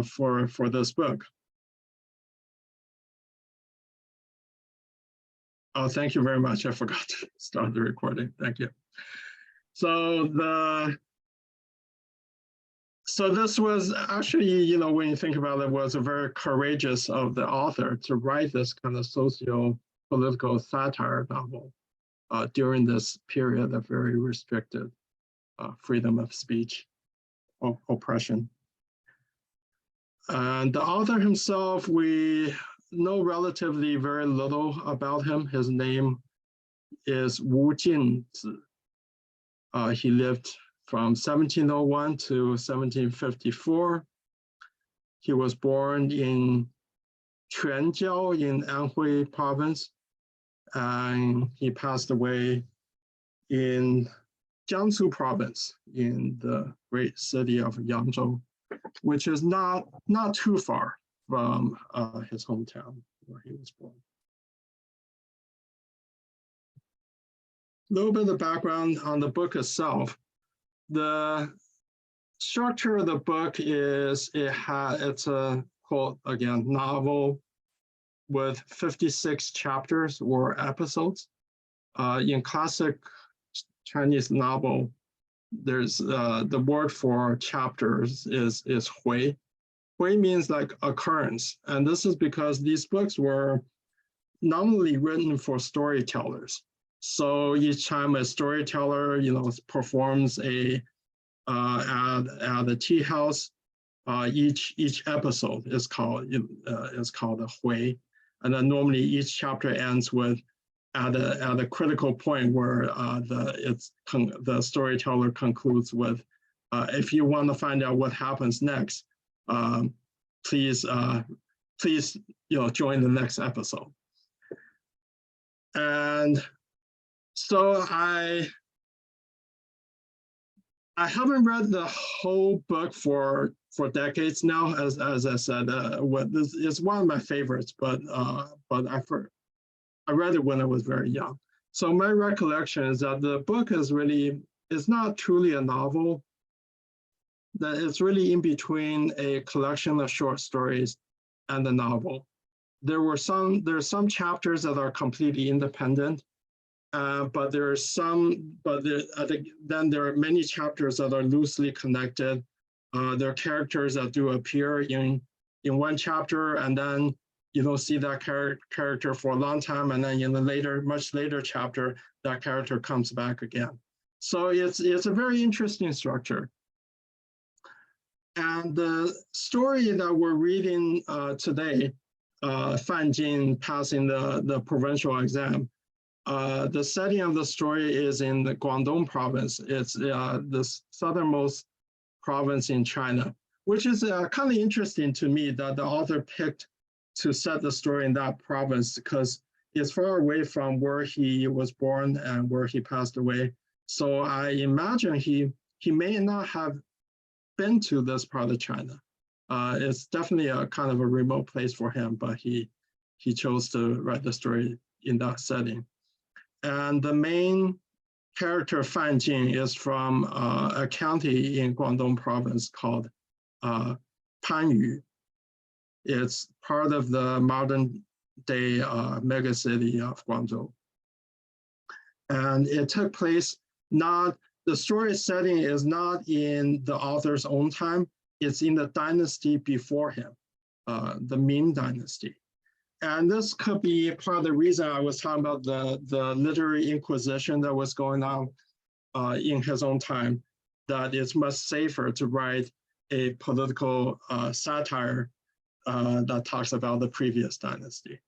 for this book. Oh, thank you very much. I forgot to start the recording. Thank you. So this was actually, when you think about it, was a very courageous of the author to write this kind of socio-political satire novel during this period of very restricted freedom of speech, oppression. And the author himself, we know relatively very little about him. His name is Jingzi. He lived from 1701 to 1754. He was born in Quanjiao in Anhui province, and he passed away in Jiangsu province in the great city of Yangzhou, which is not too far from his hometown where he was born. A little bit of background on the book itself. The structure of the book is it's a quote again novel with 56 chapters or episodes. In classic Chinese novel, there's the word for chapters is hui. Hui means like occurrence, and this is because these books were nominally written for storytellers. So each time a storyteller, performs at a tea house, each episode is called a hui, and then normally each chapter ends with at a critical point where the storyteller concludes with, if you want to find out what happens next, please join the next episode. And so I haven't read the whole book for decades now. As I said, this is one of my favorites, but I read it when I was very young. So my recollection is that the book is not truly a novel. That it's really in between a collection of short stories and a novel. There are some chapters that are completely independent. But there are then there are many chapters that are loosely connected. There are characters that do appear in one chapter, and then you don't see that character for a long time, and then in the much later chapter, that character comes back again. So it's a very interesting structure. And the story that we're reading today, Fanjin passing the provincial exam, the setting of the story is in the Guangdong province. It's the southernmost province in China, which is kind of interesting to me that the author picked to set the story in that province because it's far away from where he was born and where he passed away. So I imagine he may not have been to this part of China. It's definitely a kind of a remote place for him, but he chose to write the story in that setting. And the main character, Fan Jing, is from a county in Guangdong province called Panyu. It's part of the modern-day megacity of Guangzhou. And it took place the story setting is not in the author's own time, it's in the dynasty before him, the Ming dynasty. And this could be part of the reason I was talking about the literary inquisition that was going on in his own time, that it's much safer to write a political satire that talks about the previous dynasty.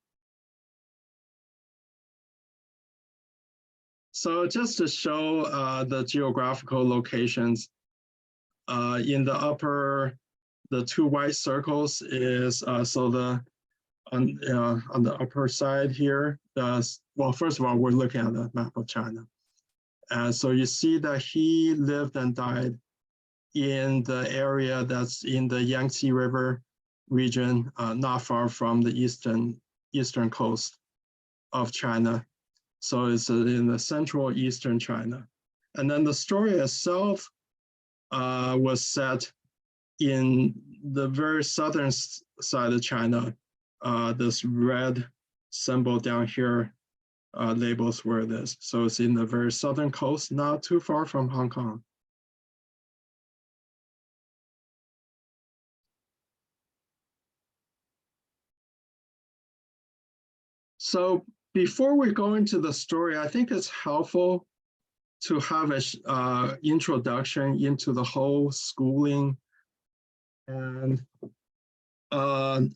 So just to show the geographical locations, in the two white circles is, on the upper side here, well, first of all, we're looking at the map of China. And so you see that he lived and died in the area that's in the Yangtze River region, not far from the eastern coast of China. So it's in the central eastern China. And then the story itself was set in the very southern side of China, this red symbol down here labels where it is. So it's in the very southern coast, not too far from Hong Kong. So before we go into the story, I think it's helpful to have an introduction into the whole schooling and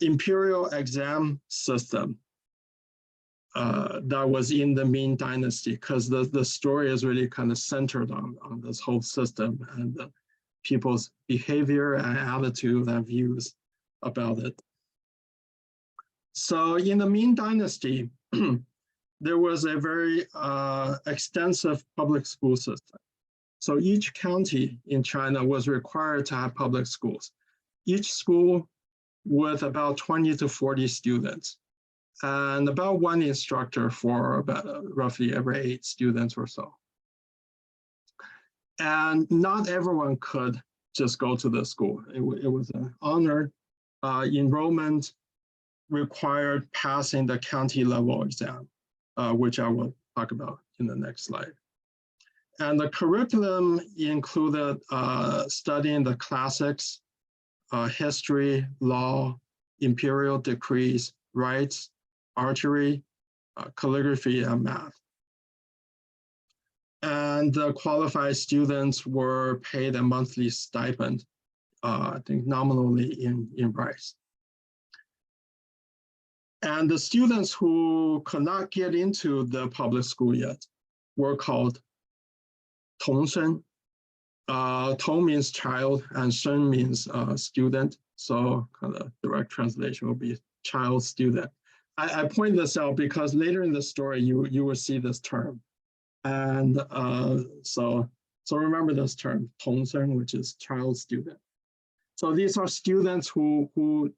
imperial exam system that was in the Ming dynasty, because the story is really kind of centered on this whole system and people's behavior and attitude and views about it. So in the Ming dynasty, there was a very extensive public school system. So each county in China was required to have public schools. Each school with about 20 to 40 students and about one instructor for about roughly every 8 students or so. And not everyone could just go to the school. It was an honor. Enrollment required passing the county level exam, which I will talk about in the next slide. And the curriculum included studying the classics, history, law, imperial decrees, rights, archery, calligraphy, and math. And the qualified students were paid a monthly stipend, I think nominally in rice. And the students who could not get into the public school yet were called Tongshen. Tong means child and Shen means student. So kind of direct translation will be child student. I point this out because later in the story, you will see this term. And so remember this term, Tongshen, which is child student. So these are students who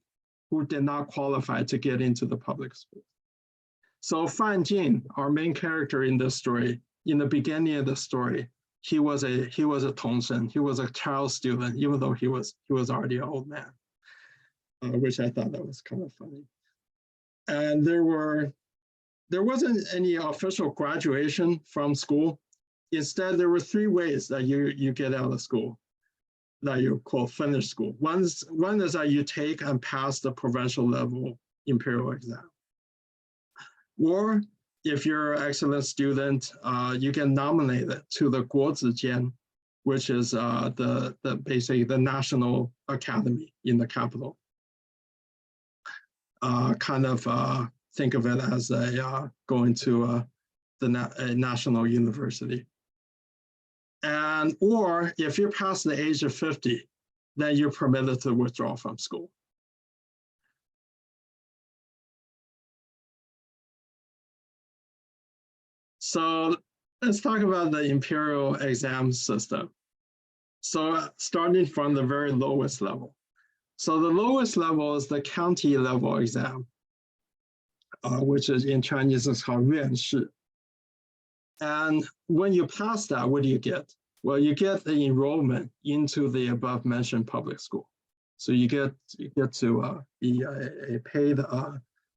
did not qualify to get into the public school. So Fan Jin, our main character in this story, in the beginning of the story, he was a Tongshen. He was a child student, even though he was already an old man, which I thought that was kind of funny. And there wasn't any official graduation from school. Instead, there were 3 ways that you get out of school, that you quote finish school. One is that you take and pass the provincial level imperial exam. Or if you're an excellent student, you get nominated to the Guozijian, which is basically the national academy in the capital. Think of it as going to a national university. Or if you're past the age of 50, then you're permitted to withdraw from school. So let's talk about the imperial exam system. So starting from the very lowest level. So the lowest level is the county level exam, which is in Chinese is called 院试. And when you pass that, what do you get? Well, you get the enrollment into the above mentioned public school. So you get to be a paid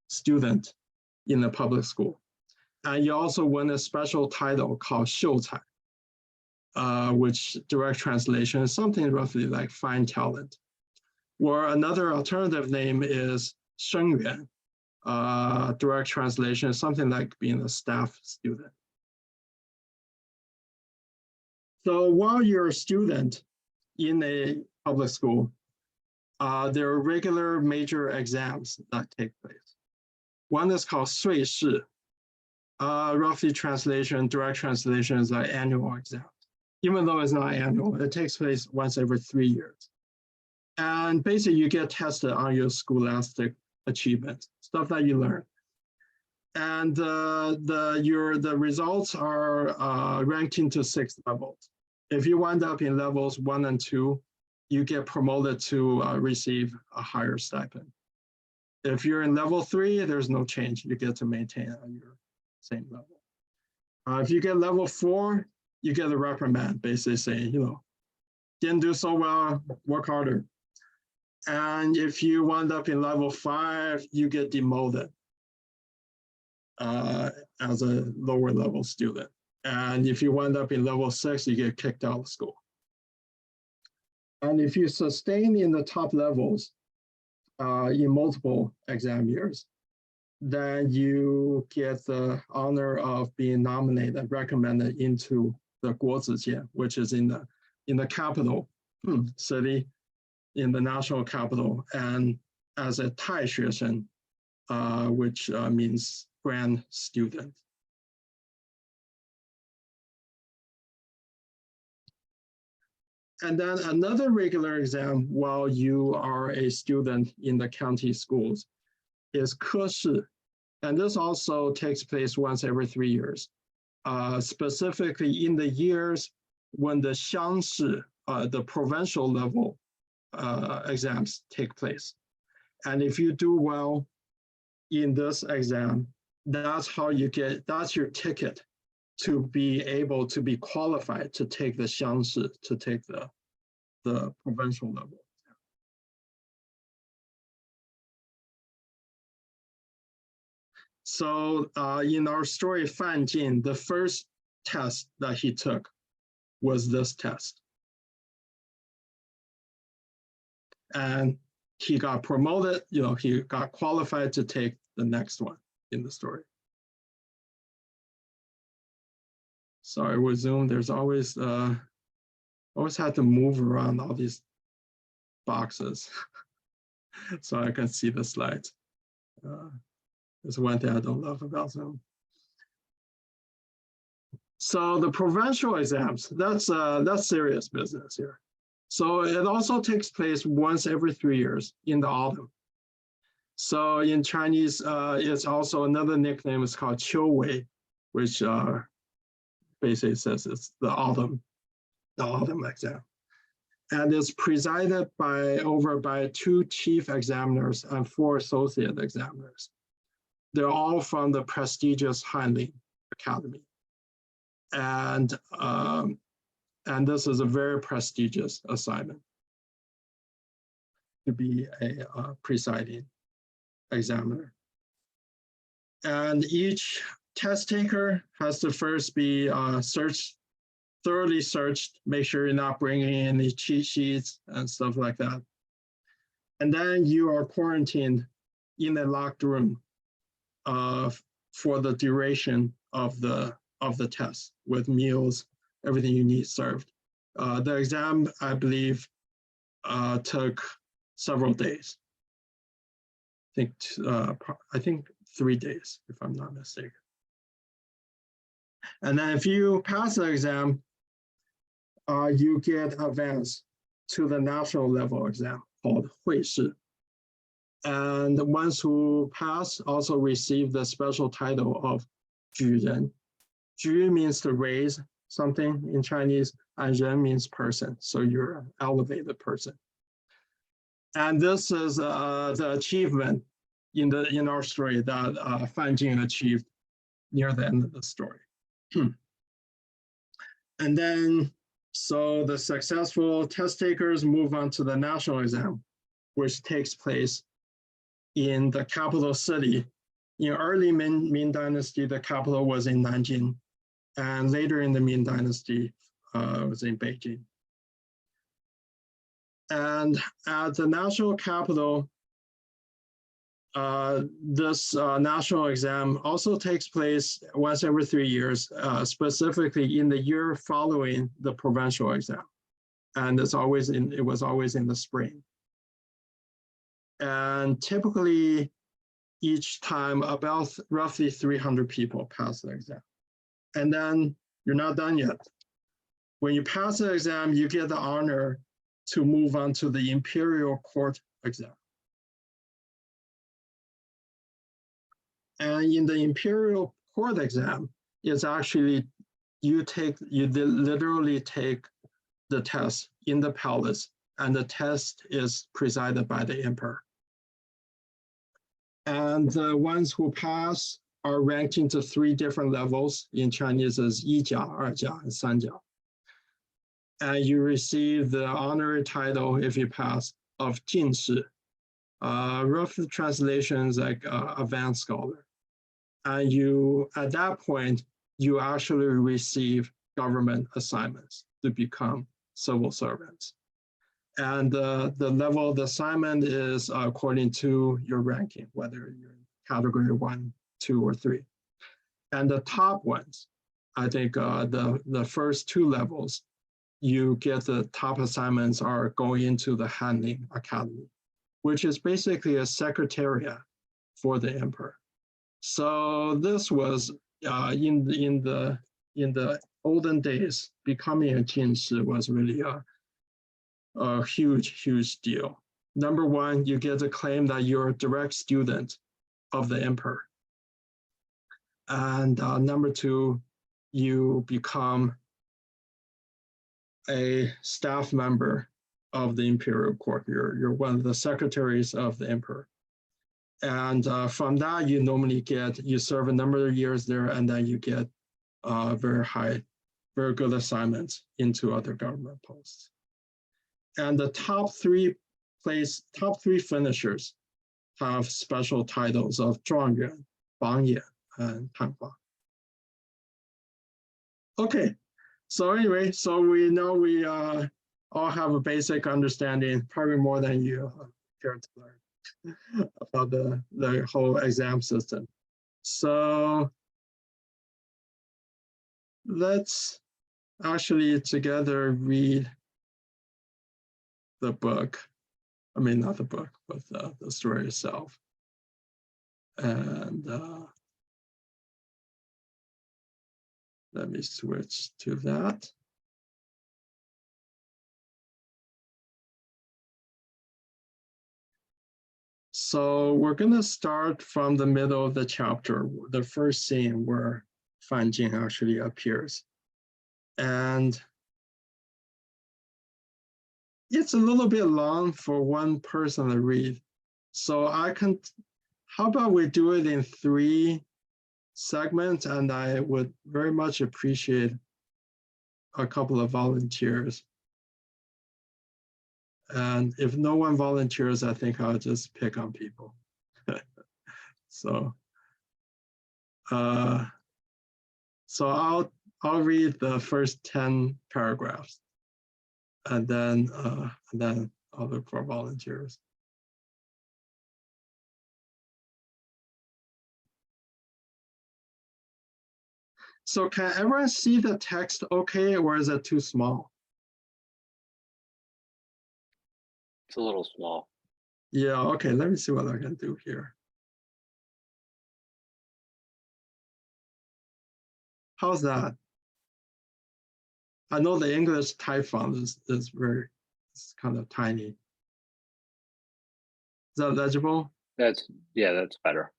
student in the public school. And you also win a special title called 秀才, which direct translation is something roughly like fine talent. Or another alternative name is 生源, direct translation is something like being a staff student. So while you're a student in a public school, there are regular major exams that take place. One is called 岁试. Roughly translation, direct translation is an annual exam. Even though it's not annual, it takes place once every 3 years. And basically you get tested on your scholastic achievements, stuff that you learn. And the results are ranked into 6 levels. If you wind up in levels 1 and 2, you get promoted to receive a higher stipend. If you're in level 3, there's no change. You get to maintain on your same level. If you get level 4, you get a reprimand, basically saying, didn't do so well, work harder. And if you wind up in level 5, you get demoted as a lower level student. And if you wind up in level 6, you get kicked out of school. And if you sustain in the top levels in multiple exam years, then you get the honor of being nominated and recommended into the 国子监, which is in the capital city, in the national capital, and as a 太学生, which means grand student. And then another regular exam while you are a student in the county schools is 科试. And this also takes place once every 3 years, specifically in the years when the 乡试, the provincial level exams take place. And if you do well in this exam, that's how you get, that's your ticket to be able to be qualified to take the 乡试, to take the provincial level. So in our story, Fan Jin, the first test that he took was this test. And he got promoted, he got qualified to take the next one in the story. Sorry, with Zoom, there's always had to move around all these boxes so I can see the slides. That's one thing I don't love about Zoom. So the provincial exams, that's serious business here. So it also takes place once every 3 years in the autumn. So in Chinese, it's also another nickname is called 秋闱, which basically says it's the autumn exam. And it's presided over by 2 chief examiners and 4 associate examiners. They're all from the prestigious Hanlin Academy. And this is a very prestigious assignment to be a presiding examiner. And each test taker has to first be thoroughly searched, make sure you're not bringing in any cheat sheets and stuff like that. And then you are quarantined in a locked room for the duration of the test, with meals, everything you need served. The exam, I believe, took several days. I think 3 days, if I'm not mistaken. And then if you pass the exam, you get advanced to the national level exam called 会试. And the ones who pass also receive the special title of 举人. 举 means to raise something in Chinese, and 人 means person. So you're an elevated person. And this is the achievement in our story that Fan Jin achieved near the end of the story. And then, so the successful test takers move on to the national exam, which takes place in the capital city. In early Ming Dynasty, the capital was in Nanjing, and later in the Ming Dynasty, it was in Beijing. And at the national capital, this national exam also takes place once every 3 years, specifically in the year following the provincial exam. And it was always in the spring. And typically, each time, about roughly 300 people pass the exam. And then you're not done yet. When you pass the exam, you get the honor to move on to the Imperial court exam. And in the Imperial court exam, it's actually, you literally take the test in the palace, and the test is presided by the emperor. And the ones who pass are ranked into 3 different levels. In Chinese is 一甲, 二甲, and 三甲. And you receive the honorary title if you pass of Jingzi. Rough translations like advanced scholar. And you, at that point, you actually receive government assignments to become civil servants. And the level of the assignment is according to your ranking, whether you're in category 1, 2, or 3. And the top ones, I think the first 2 levels, you get the top assignments are going into the Hanling Academy, which is basically a secretariat for the emperor. So this was in the olden days, becoming a Jingzi was really a huge deal. Number one, you get to claim that you're a direct student of the emperor. And number 2, you become a staff member of the imperial court. You're one of the secretaries of the emperor. And from that, you normally you serve a number of years there, and then you get very good assignments into other government posts. And the top three finishers have special titles of 状元, 榜眼, and 探花. Okay, so anyway, so we know we all have a basic understanding, probably more than you care to learn, about the whole exam system. So let's actually together read the book. I mean, not the book, but the story itself. And let me switch to that. So we're going to start from the middle of the chapter, the first scene where Fan Jing actually appears. And it's a little bit long for one person to read. So how about we do it in 3 segments, and I would very much appreciate a couple of volunteers. And if no one volunteers, I think I'll just pick on people. So I'll read the first 10 paragraphs, and then I'll look for volunteers. So can everyone see the text okay, or is it too small? It's a little small. Yeah, okay, let me see what I can do here. How's that? I know the English type font is it's kind of tiny. Is that legible? That's better.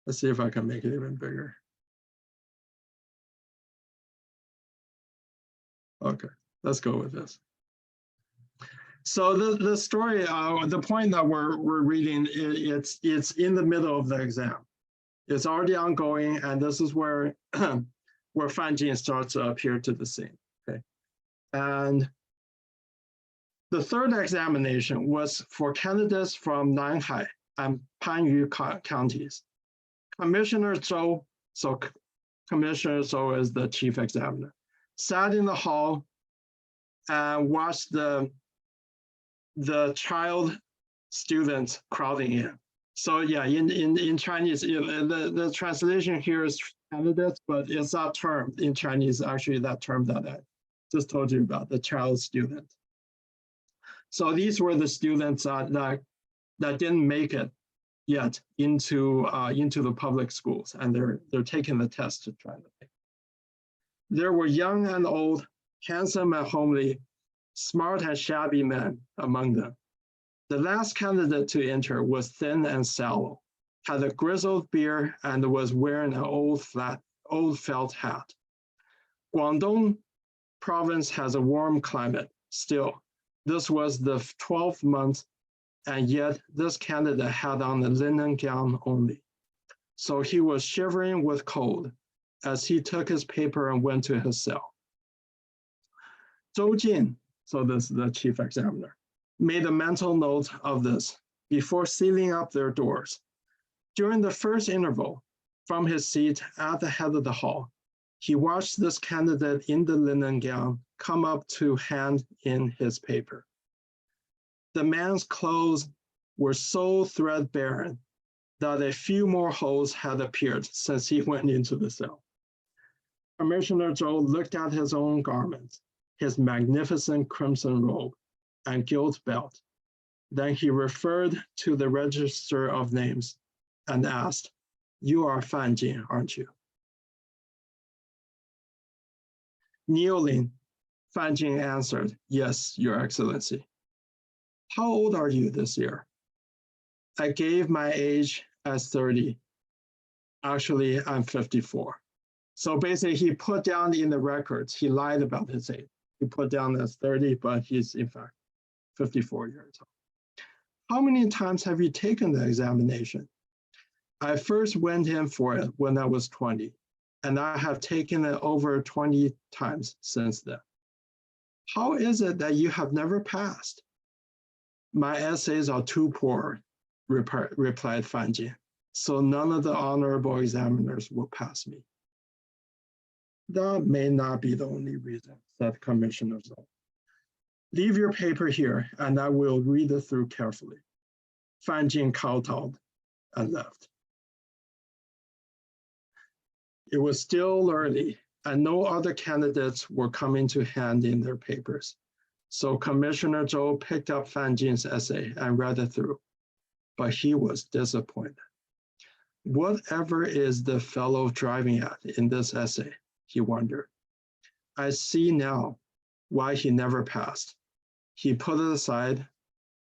Let's see if I can make it even bigger. Okay, let's go with this. So the story, the point that we're reading, it's in the middle of the exam. It's already ongoing, and this is where Fan Jing starts to appear to the scene. Okay, and the third examination was for candidates from Nanhai and Panyu counties. Commissioner Zhou, so Commissioner Zhou is the chief examiner, sat in the hall and watched the child students crowding in. So yeah, in Chinese, the translation here is candidates, but it's that term in Chinese, actually that term that I just told you about, the child student. So these were the students that didn't make it yet into the public schools, and they're taking the test to try to make it. There were young and old, handsome and homely, smart and shabby men among them. The last candidate to enter was thin and sallow, had a grizzled beard, and was wearing an old felt hat. Guangdong province has a warm climate. Still, this was the 12th month, and yet this candidate had on a linen gown only. So he was shivering with cold as he took his paper and went to his cell. Zhou Jin, so this is the chief examiner, made a mental note of this before sealing up their doors. During the first interval, from his seat at the head of the hall, he watched this candidate in the linen gown come up to hand in his paper. The man's clothes were so threadbare that a few more holes had appeared since he went into the cell. Commissioner Zhou looked at his own garments, his magnificent crimson robe and gilt belt. Then he referred to the register of names and asked, "You are Fan Jin, aren't you?" Kneeling, Fan Jin answered, "Yes, Your Excellency." "How old are you this year?" "I gave my age as 30. Actually, I'm 54. So basically, he put down in the records, he lied about his age. He put down as 30, but he's in fact 54 years old. "How many times have you taken the examination?" "I first went in for it when I was 20, and I have taken it over 20 times since then." "How is it that you have never passed?" "My essays are too poor," replied Fan Jin, "so none of the honorable examiners will pass me." "That may not be the only reason," said Commissioner Zhou. "Leave your paper here, and I will read it through carefully." Fan Jin kowtowed and left. It was still early, and no other candidates were coming to hand in their papers. So Commissioner Zhou picked up Fan Jin's essay and read it through, but he was disappointed. Whatever is the fellow driving at in this essay, he wondered. I see now why he never passed. He put it aside.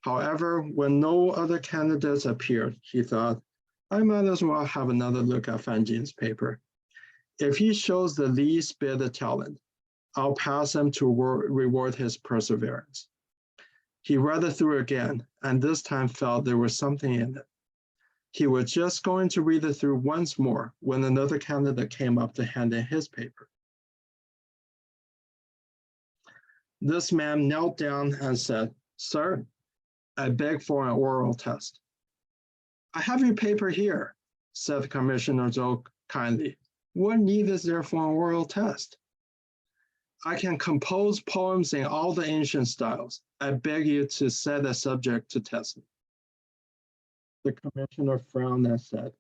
However, when no other candidates appeared, he thought, I might as well have another look at Fan Jin's paper. If he shows the least bit of talent, I'll pass him to reward his perseverance. He read it through again, and this time felt there was something in it. He was just going to read it through once more when another candidate came up to hand in his paper. This man knelt down and said, Sir, I beg for an oral test. I have your paper here, said Commissioner Zhou kindly. What need is there for an oral test? I can compose poems in all the ancient styles. I beg you to set a subject to test me. The commissioner frowned and said,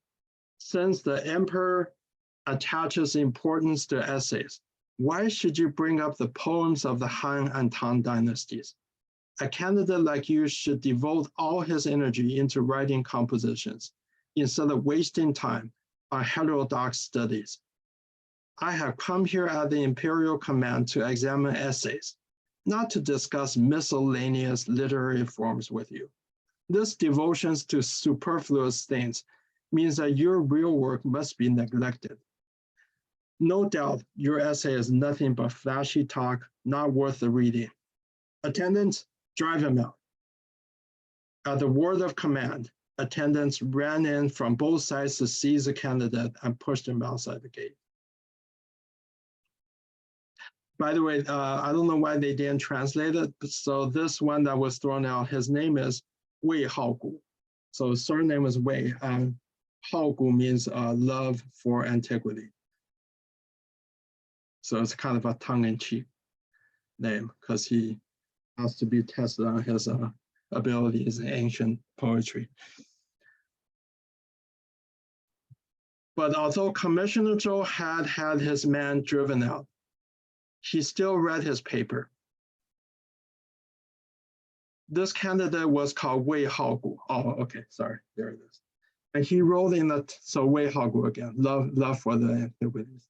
since the emperor attaches importance to essays, why should you bring up the poems of the Han and Tang dynasties? A candidate like you should devote all his energy into writing compositions instead of wasting time on heterodox studies. I have come here at the Imperial command to examine essays, not to discuss miscellaneous literary forms with you. This devotion to superfluous things means that your real work must be neglected. No doubt your essay is nothing but flashy talk, not worth the reading. Attendants, drive him out. At the word of command, attendants ran in from both sides to seize the candidate and pushed him outside the gate. By the way, I don't know why they didn't translate it. So this one that was thrown out, his name is Wei Haogu. So his surname is Wei, and Haogu means love for antiquity. So it's kind of a tongue-in-cheek name because he has to be tested on his abilities in ancient poetry. But although Commissioner Zhou had his man driven out, he still read his paper. This candidate was called Wei Haogu. Oh, okay, sorry, there it is. And he wrote in the, so Wei Haogu again, love for the antiquities.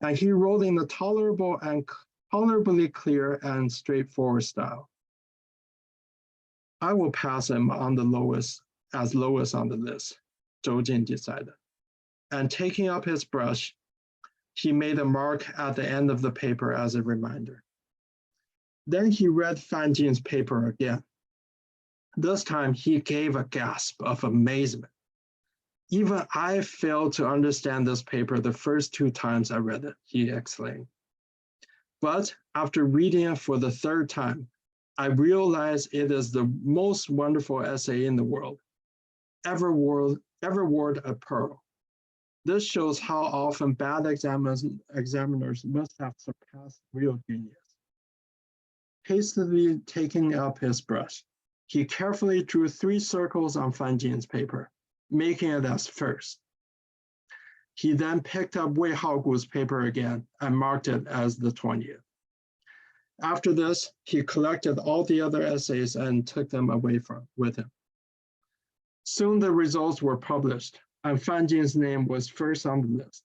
And he wrote in a tolerable and tolerably clear and straightforward style. I will pass him on the lowest, as lowest on the list, Zhou Jin decided. And taking up his brush, he made a mark at the end of the paper as a reminder. Then he read Fan Jin's paper again. This time he gave a gasp of amazement. Even I failed to understand this paper the first 2 times I read it, he exclaimed. But after reading it for the 3rd time, I realize it is the most wonderful essay in the world, ever word a pearl. This shows how often bad examiners must have surpassed real genius. Hastily taking up his brush, he carefully drew 3 circles on Fanjin's paper, making it as first. He then picked up Wei Haogu's paper again and marked it as the 20th. After this, he collected all the other essays and took them away with him. Soon the results were published, and Fanjin's name was first on the list.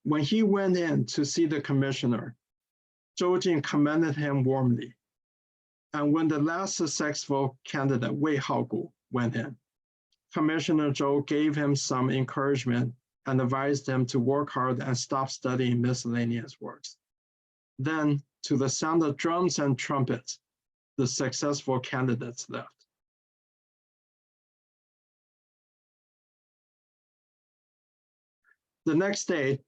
When he went in to see the commissioner, Zhou Jing commended him warmly. And when the last successful candidate, Wei Haogu, went in, Commissioner Zhou gave him some encouragement and advised him to work hard and stop studying miscellaneous works. Then, to the sound of drums and trumpets, the successful candidates left. The next day,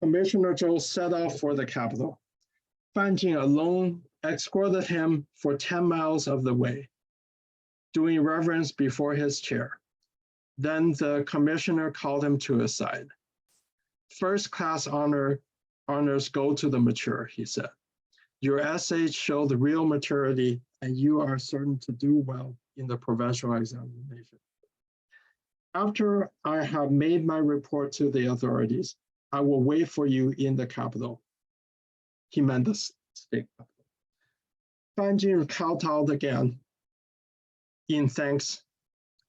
Commissioner Zhou set off for the capital. Fanjin alone escorted him for 10 miles of the way, doing reverence before his chair. Then the commissioner called him to his side. First-class honors go to the mature, he said. Your essays show the real maturity, and you are certain to do well in the provincial examination. After I have made my report to the authorities, I will wait for you in the capital. He meant the state capital. Fanjin kowtowed again in thanks,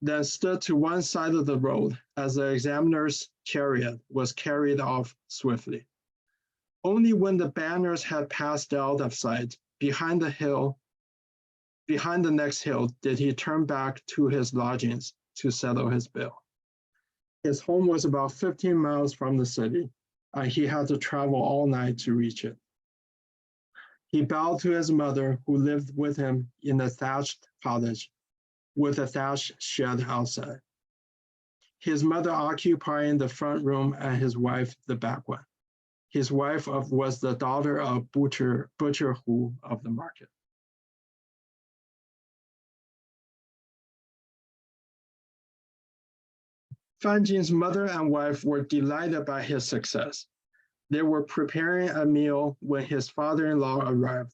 then stood to one side of the road as the examiner's chariot was carried off swiftly. Only when the banners had passed out of sight behind the next hill, did he turn back to his lodgings to settle his bill. His home was about 15 miles from the city, and he had to travel all night to reach it. He bowed to his mother, who lived with him in a thatched cottage with a thatched shed outside. His mother occupying the front room and his wife the back one. His wife was the daughter of Butcher Hu of the market. Fanjin's mother and wife were delighted by his success. They were preparing a meal when his father-in-law arrived,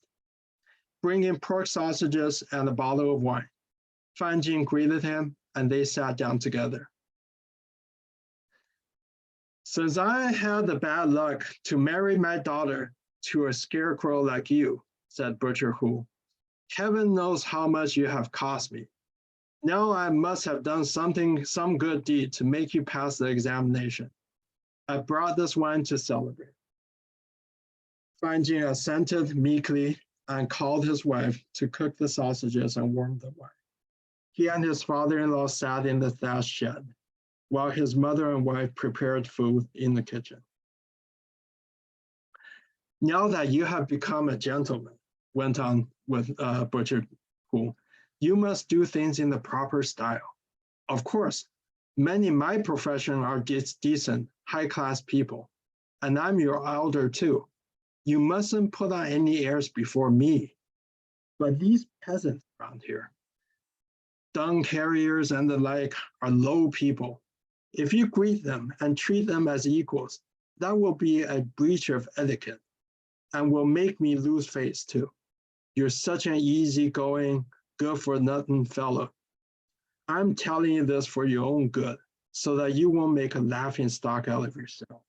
bringing pork sausages and a bottle of wine. Fanjin greeted him, and they sat down together. Since I had the bad luck to marry my daughter to a scarecrow like you, said Butcher Hu, heaven knows how much you have cost me. Now I must have done some good deed to make you pass the examination. I brought this wine to celebrate. Fanjin assented meekly and called his wife to cook the sausages and warm the wine. He and his father-in-law sat in the thatched shed, while his mother and wife prepared food in the kitchen. Now that you have become a gentleman, went on with Butcher Hu, you must do things in the proper style. Of course, many in my profession are decent, high-class people, and I'm your elder too. You mustn't put on any airs before me. But these peasants around here, dung carriers and the like, are low people. If you greet them and treat them as equals, that will be a breach of etiquette and will make me lose face too. You're such an easygoing, good-for-nothing fellow. I'm telling you this for your own good, so that you won't make a laughing stock out of yourself.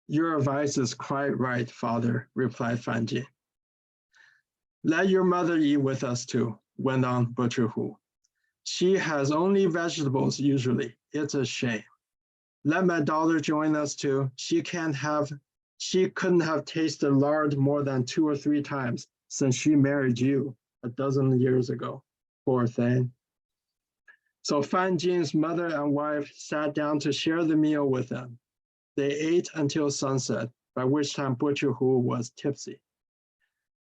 Your advice is quite right, father, replied Fanjin. Let your mother eat with us too, went on Butcher Hu. She has only vegetables usually. It's a shame. Let my daughter join us too. She couldn't have tasted lard more than 2 or 3 times since she married you a dozen years ago. Poor thing. So Fanjin's mother and wife sat down to share the meal with them. They ate until sunset, by which time Butcher Hu was tipsy.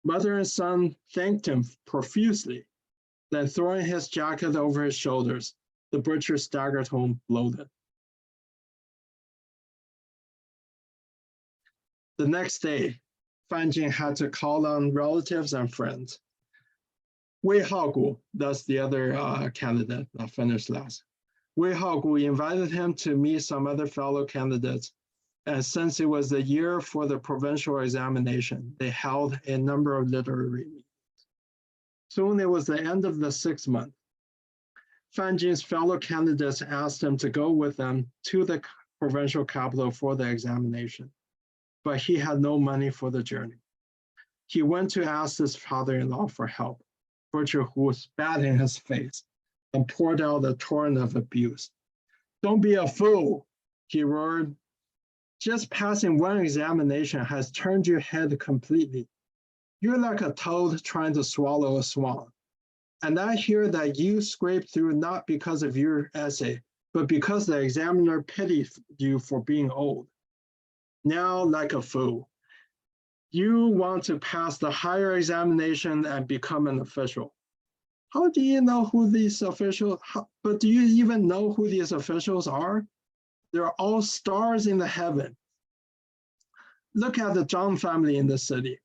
Mother and son thanked him profusely. Then throwing his jacket over his shoulders, the butcher staggered home bloated. The next day, Fanjin had to call on relatives and friends. Wei Haogu, that's the other candidate that finished last. Wei Haogu invited him to meet some other fellow candidates, and since it was the year for the provincial examination, they held a number of literary meetings. Soon it was the end of the 6th month. Fanjin's fellow candidates asked him to go with them to the provincial capital for the examination, but he had no money for the journey. He went to ask his father-in-law for help, Butcher, who spat in his face and poured out a torrent of abuse. "Don't be a fool," he roared. "Just passing one examination has turned your head completely. You're like a toad trying to swallow a swan. And I hear that you scraped through not because of your essay, but because the examiner pitied you for being old. Now, like a fool, you want to pass the higher examination and become an official. How do you know who these officials, but do you even know who these officials are? They're all stars in the heaven. Look at the Zhang family in the city.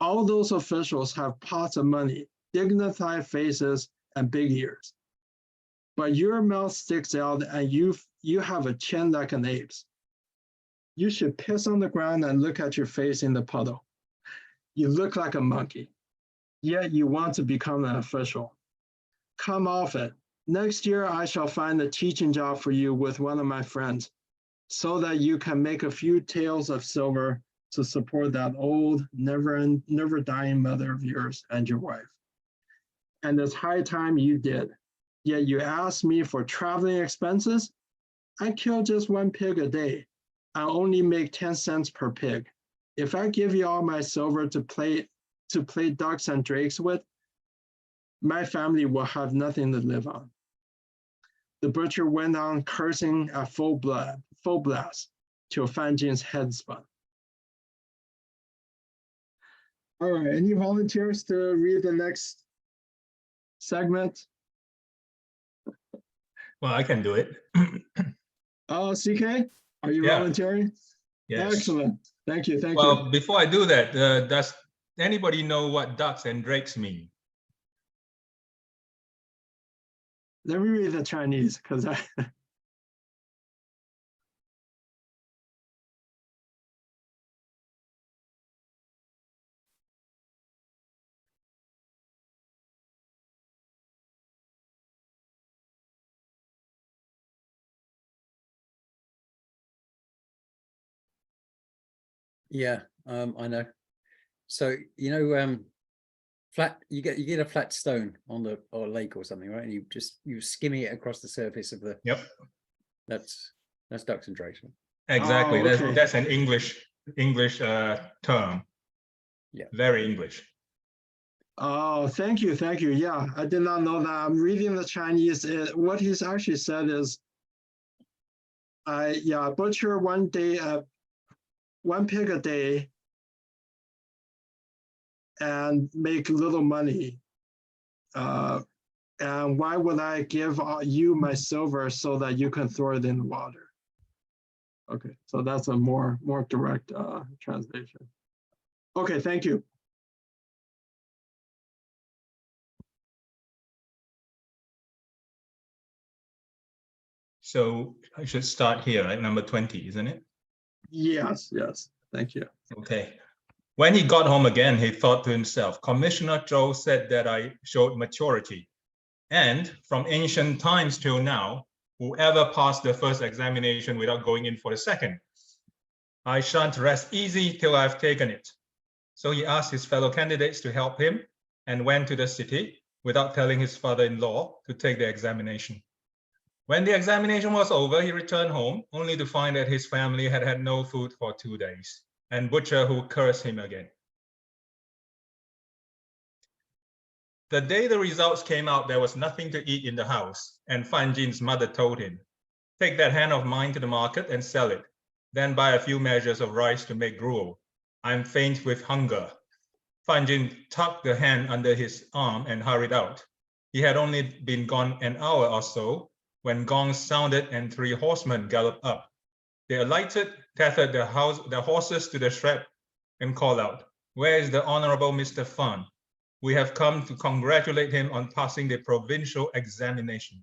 All those officials have pots of money, dignified faces, and big ears. But your mouth sticks out and you have a chin like an ape's. You should piss on the ground and look at your face in the puddle. You look like a monkey, yet you want to become an official. Come off it. Next year, I shall find a teaching job for you with one of my friends, so that you can make a few taels of silver to support that old, never dying mother of yours and your wife. And it's high time you did. Yet you asked me for traveling expenses? I kill just one pig a day. I only make 10 cents per pig. If I give you all my silver to play ducks and drakes with, my family will have nothing to live on." The butcher went on cursing at full blast till Fanjin's head spun. All right, any volunteers to read the next segment? Well, I can do it. Oh, CK, are you volunteering? Yes. Excellent. Thank you. Thank you. Well, before I do that, does anybody know what ducks and drakes mean? Let me read the Chinese because I. Yeah, I know. So you get a flat stone on or a lake or something, right? And you skimming it across the surface of the. Yep. That's ducks and drakes. Exactly. Oh, okay. That's an English term. Yeah. Very English. Oh, thank you. Thank you. Yeah, I did not know that. I'm reading the Chinese. What he's actually said is, butcher one pig a day and make little money. And why would I give you my silver so that you can throw it in the water? Okay, so that's a more direct translation. Okay, thank you. So I should start here, right? Number 20, isn't it? Yes, thank you. Okay. When he got home again, he thought to himself, Commissioner Zhou said that I showed maturity. And from ancient times till now, whoever passed the first examination without going in for the second, I shan't rest easy till I've taken it. So he asked his fellow candidates to help him and went to the city without telling his father-in-law to take the examination. When the examination was over, he returned home only to find that his family had had no food for 2 days, and Butcher who cursed him again. The day the results came out, there was nothing to eat in the house, and Fanjin's mother told him, "Take that hen of mine to the market and sell it, then buy a few measures of rice to make gruel. I'm faint with hunger." Fanjin tucked the hen under his arm and hurried out. He had only been gone an hour or so when gongs sounded and 3 horsemen galloped up. They alighted, tethered the horses to the shed, and called out, "Where is the Honorable Mr. Fan? We have come to congratulate him on passing the provincial examination."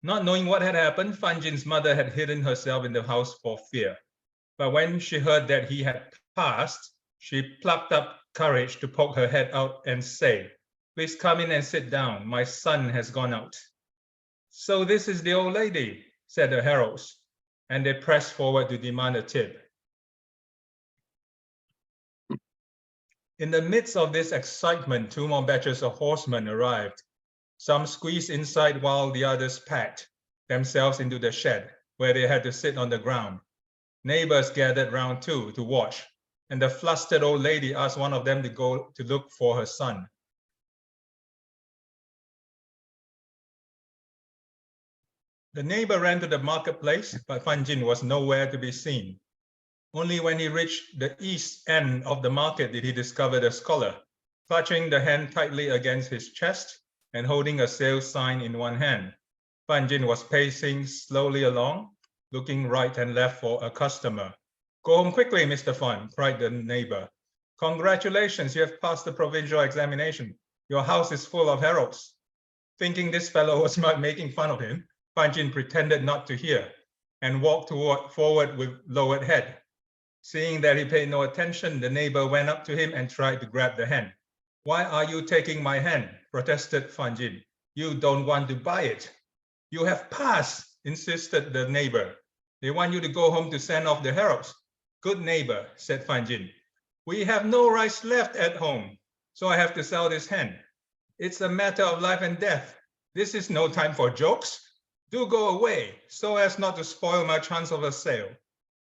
Not knowing what had happened, Fan Jin's mother had hidden herself in the house for fear. But when she heard that he had passed, she plucked up courage to poke her head out and say, "Please come in and sit down. My son has gone out." "So this is the old lady," said the heralds, and they pressed forward to demand a tip. In the midst of this excitement, 2 more batches of horsemen arrived. Some squeezed inside while the others packed themselves into the shed, where they had to sit on the ground. Neighbors gathered round too to watch, and the flustered old lady asked one of them to go to look for her son. The neighbor ran to the marketplace, but Fan Jin was nowhere to be seen. Only when he reached the east end of the market did he discover the scholar, clutching the hand tightly against his chest and holding a sales sign in one hand. Fan Jin was pacing slowly along, looking right and left for a customer. "Go home quickly, Mr. Fan," cried the neighbor. "Congratulations, you have passed the provincial examination. Your house is full of heralds." Thinking this fellow was making fun of him, Fan Jin pretended not to hear and walked forward with lowered head. Seeing that he paid no attention, the neighbor went up to him and tried to grab the hand. "Why are you taking my hand?" protested Fan Jin. "You don't want to buy it." "You have passed," insisted the neighbor. "They want you to go home to send off the heralds." "Good neighbor," said Fan Jin, "we have no rice left at home, so I have to sell this hand. It's a matter of life and death. This is no time for jokes. Do go away, so as not to spoil my chance of a sale."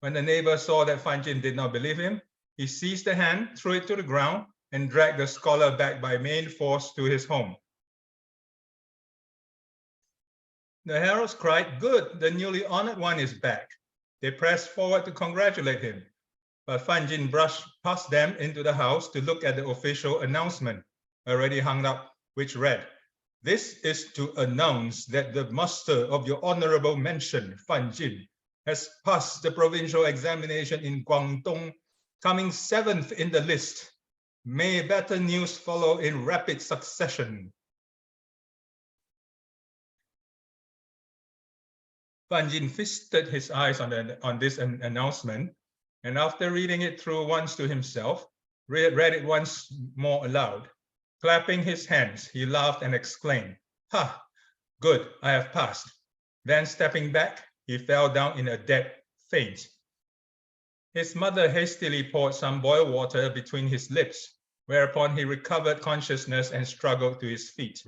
When the neighbor saw that Fan Jin did not believe him, he seized the hand, threw it to the ground, and dragged the scholar back by main force to his home. The heralds cried, "Good, the newly honored one is back." They pressed forward to congratulate him, but Fan Jin brushed past them into the house to look at the official announcement already hung up, which read, "This is to announce that the master of your honorable mention, Fan Jin, has passed the provincial examination in Guangdong, coming 7th in the list. May better news follow in rapid succession." Fan Jin feasted his eyes on this announcement, and after reading it through once to himself, read it once more aloud. Clapping his hands, he laughed and exclaimed, "Ha! Good, I have passed." Then stepping back, he fell down in a dead faint. His mother hastily poured some boiled water between his lips, whereupon he recovered consciousness and struggled to his feet.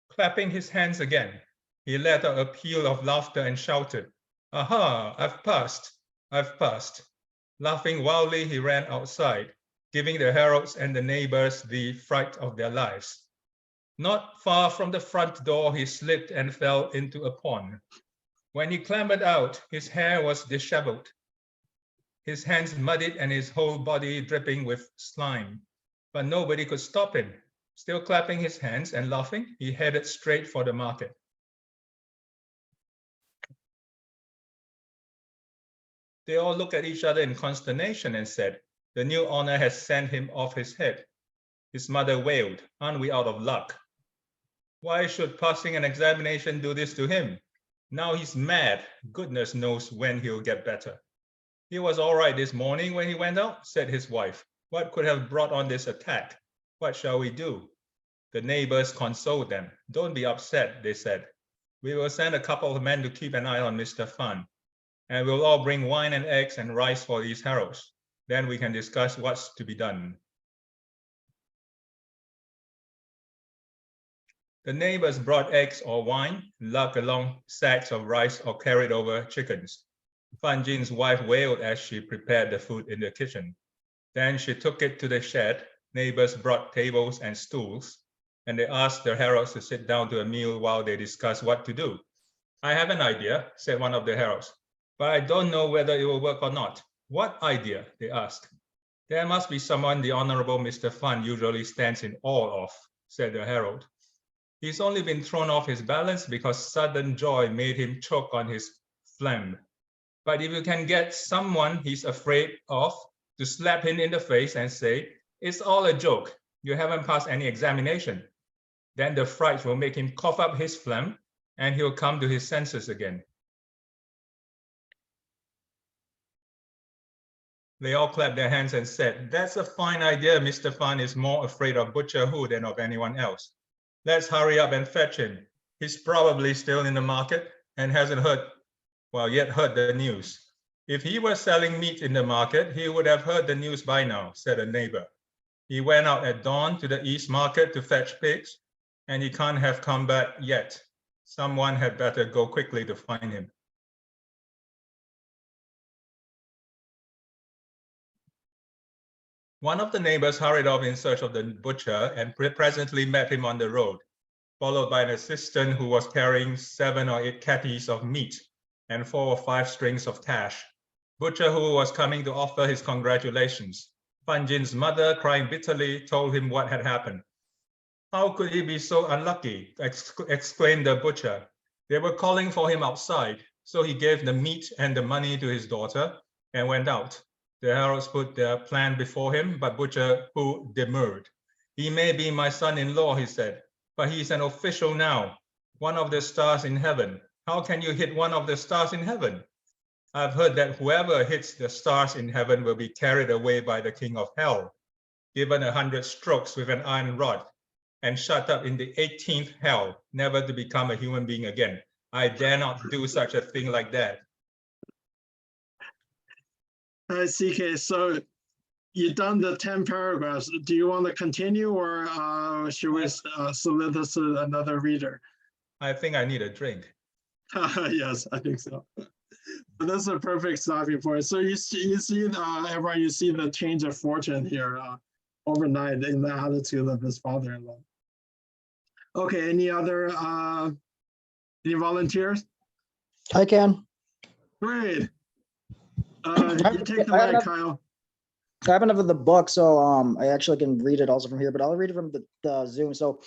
Clapping his hands again, he let out a peal of laughter and shouted, "Aha, I've passed, I've passed." Laughing wildly, he ran outside, giving the heralds and the neighbors the fright of their lives. Not far from the front door, he slipped and fell into a pond. When he clambered out, his hair was disheveled, his hands muddied and his whole body dripping with slime. But nobody could stop him. Still clapping his hands and laughing, he headed straight for the market. They all looked at each other in consternation and said, "The new honor has sent him off his head." His mother wailed, "Aren't we out of luck? Why should passing an examination do this to him? Now he's mad. Goodness knows when he'll get better." "He was all right this morning when he went out," said his wife. "What could have brought on this attack? What shall we do?" The neighbors consoled them. "Don't be upset," they said. "We will send a couple of men to keep an eye on Mr. Fan, and we'll all bring wine and eggs and rice for these heralds. Then we can discuss what's to be done." The neighbors brought eggs or wine, lugged along sacks of rice, or carried over chickens. Fan Jin's wife wailed as she prepared the food in the kitchen. Then she took it to the shed. Neighbors brought tables and stools, and they asked the heralds to sit down to a meal while they discussed what to do. "I have an idea," said one of the heralds, "but I don't know whether it will work or not." "What idea?" they asked. "There must be someone the Honorable Mr. Fan usually stands in awe of," said the herald. "He's only been thrown off his balance because sudden joy made him choke on his phlegm. But if you can get someone he's afraid of to slap him in the face and say, it's all a joke, you haven't passed any examination, then the fright will make him cough up his phlegm and he'll come to his senses again. They all clapped their hands and said, that's a fine idea. Mr. Fan is more afraid of Butcher Hu than of anyone else. Let's hurry up and fetch him. He's probably still in the market and hasn't yet heard the news. If he were selling meat in the market, he would have heard the news by now, said a neighbor. He went out at dawn to the East Market to fetch pigs, and he can't have come back yet. Someone had better go quickly to find him. One of the neighbors hurried off in search of the butcher and presently met him on the road, followed by an assistant who was carrying 7 or 8 catties of meat and 4 or 5 strings of cash. Butcher Hu was coming to offer his congratulations. Fan Jin's mother, crying bitterly, told him what had happened. How could he be so unlucky? Exclaimed the butcher. They were calling for him outside, so he gave the meat and the money to his daughter and went out. The heralds put their plan before him, but Butcher Hu demurred. He may be my son-in-law, he said, but he's an official now, one of the stars in heaven. How can you hit one of the stars in heaven? I've heard that whoever hits the stars in heaven will be carried away by the king of hell, given 100 strokes with an iron rod, and shut up in the 18th hell, never to become a human being again. I dare not do such a thing like that. CK, so you've done the 10 paragraphs. Do you want to continue, or should we solicit another reader? I think I need a drink. Yes, I think so. But that's a perfect stopping point. So you see, everyone, you see the change of fortune here overnight in the attitude of his father-in-law. Okay, any volunteers? I can. Great. You take the mic, Kyle. I haven't have the book, so I actually can read it also from here, but I'll read it from the Zoom. So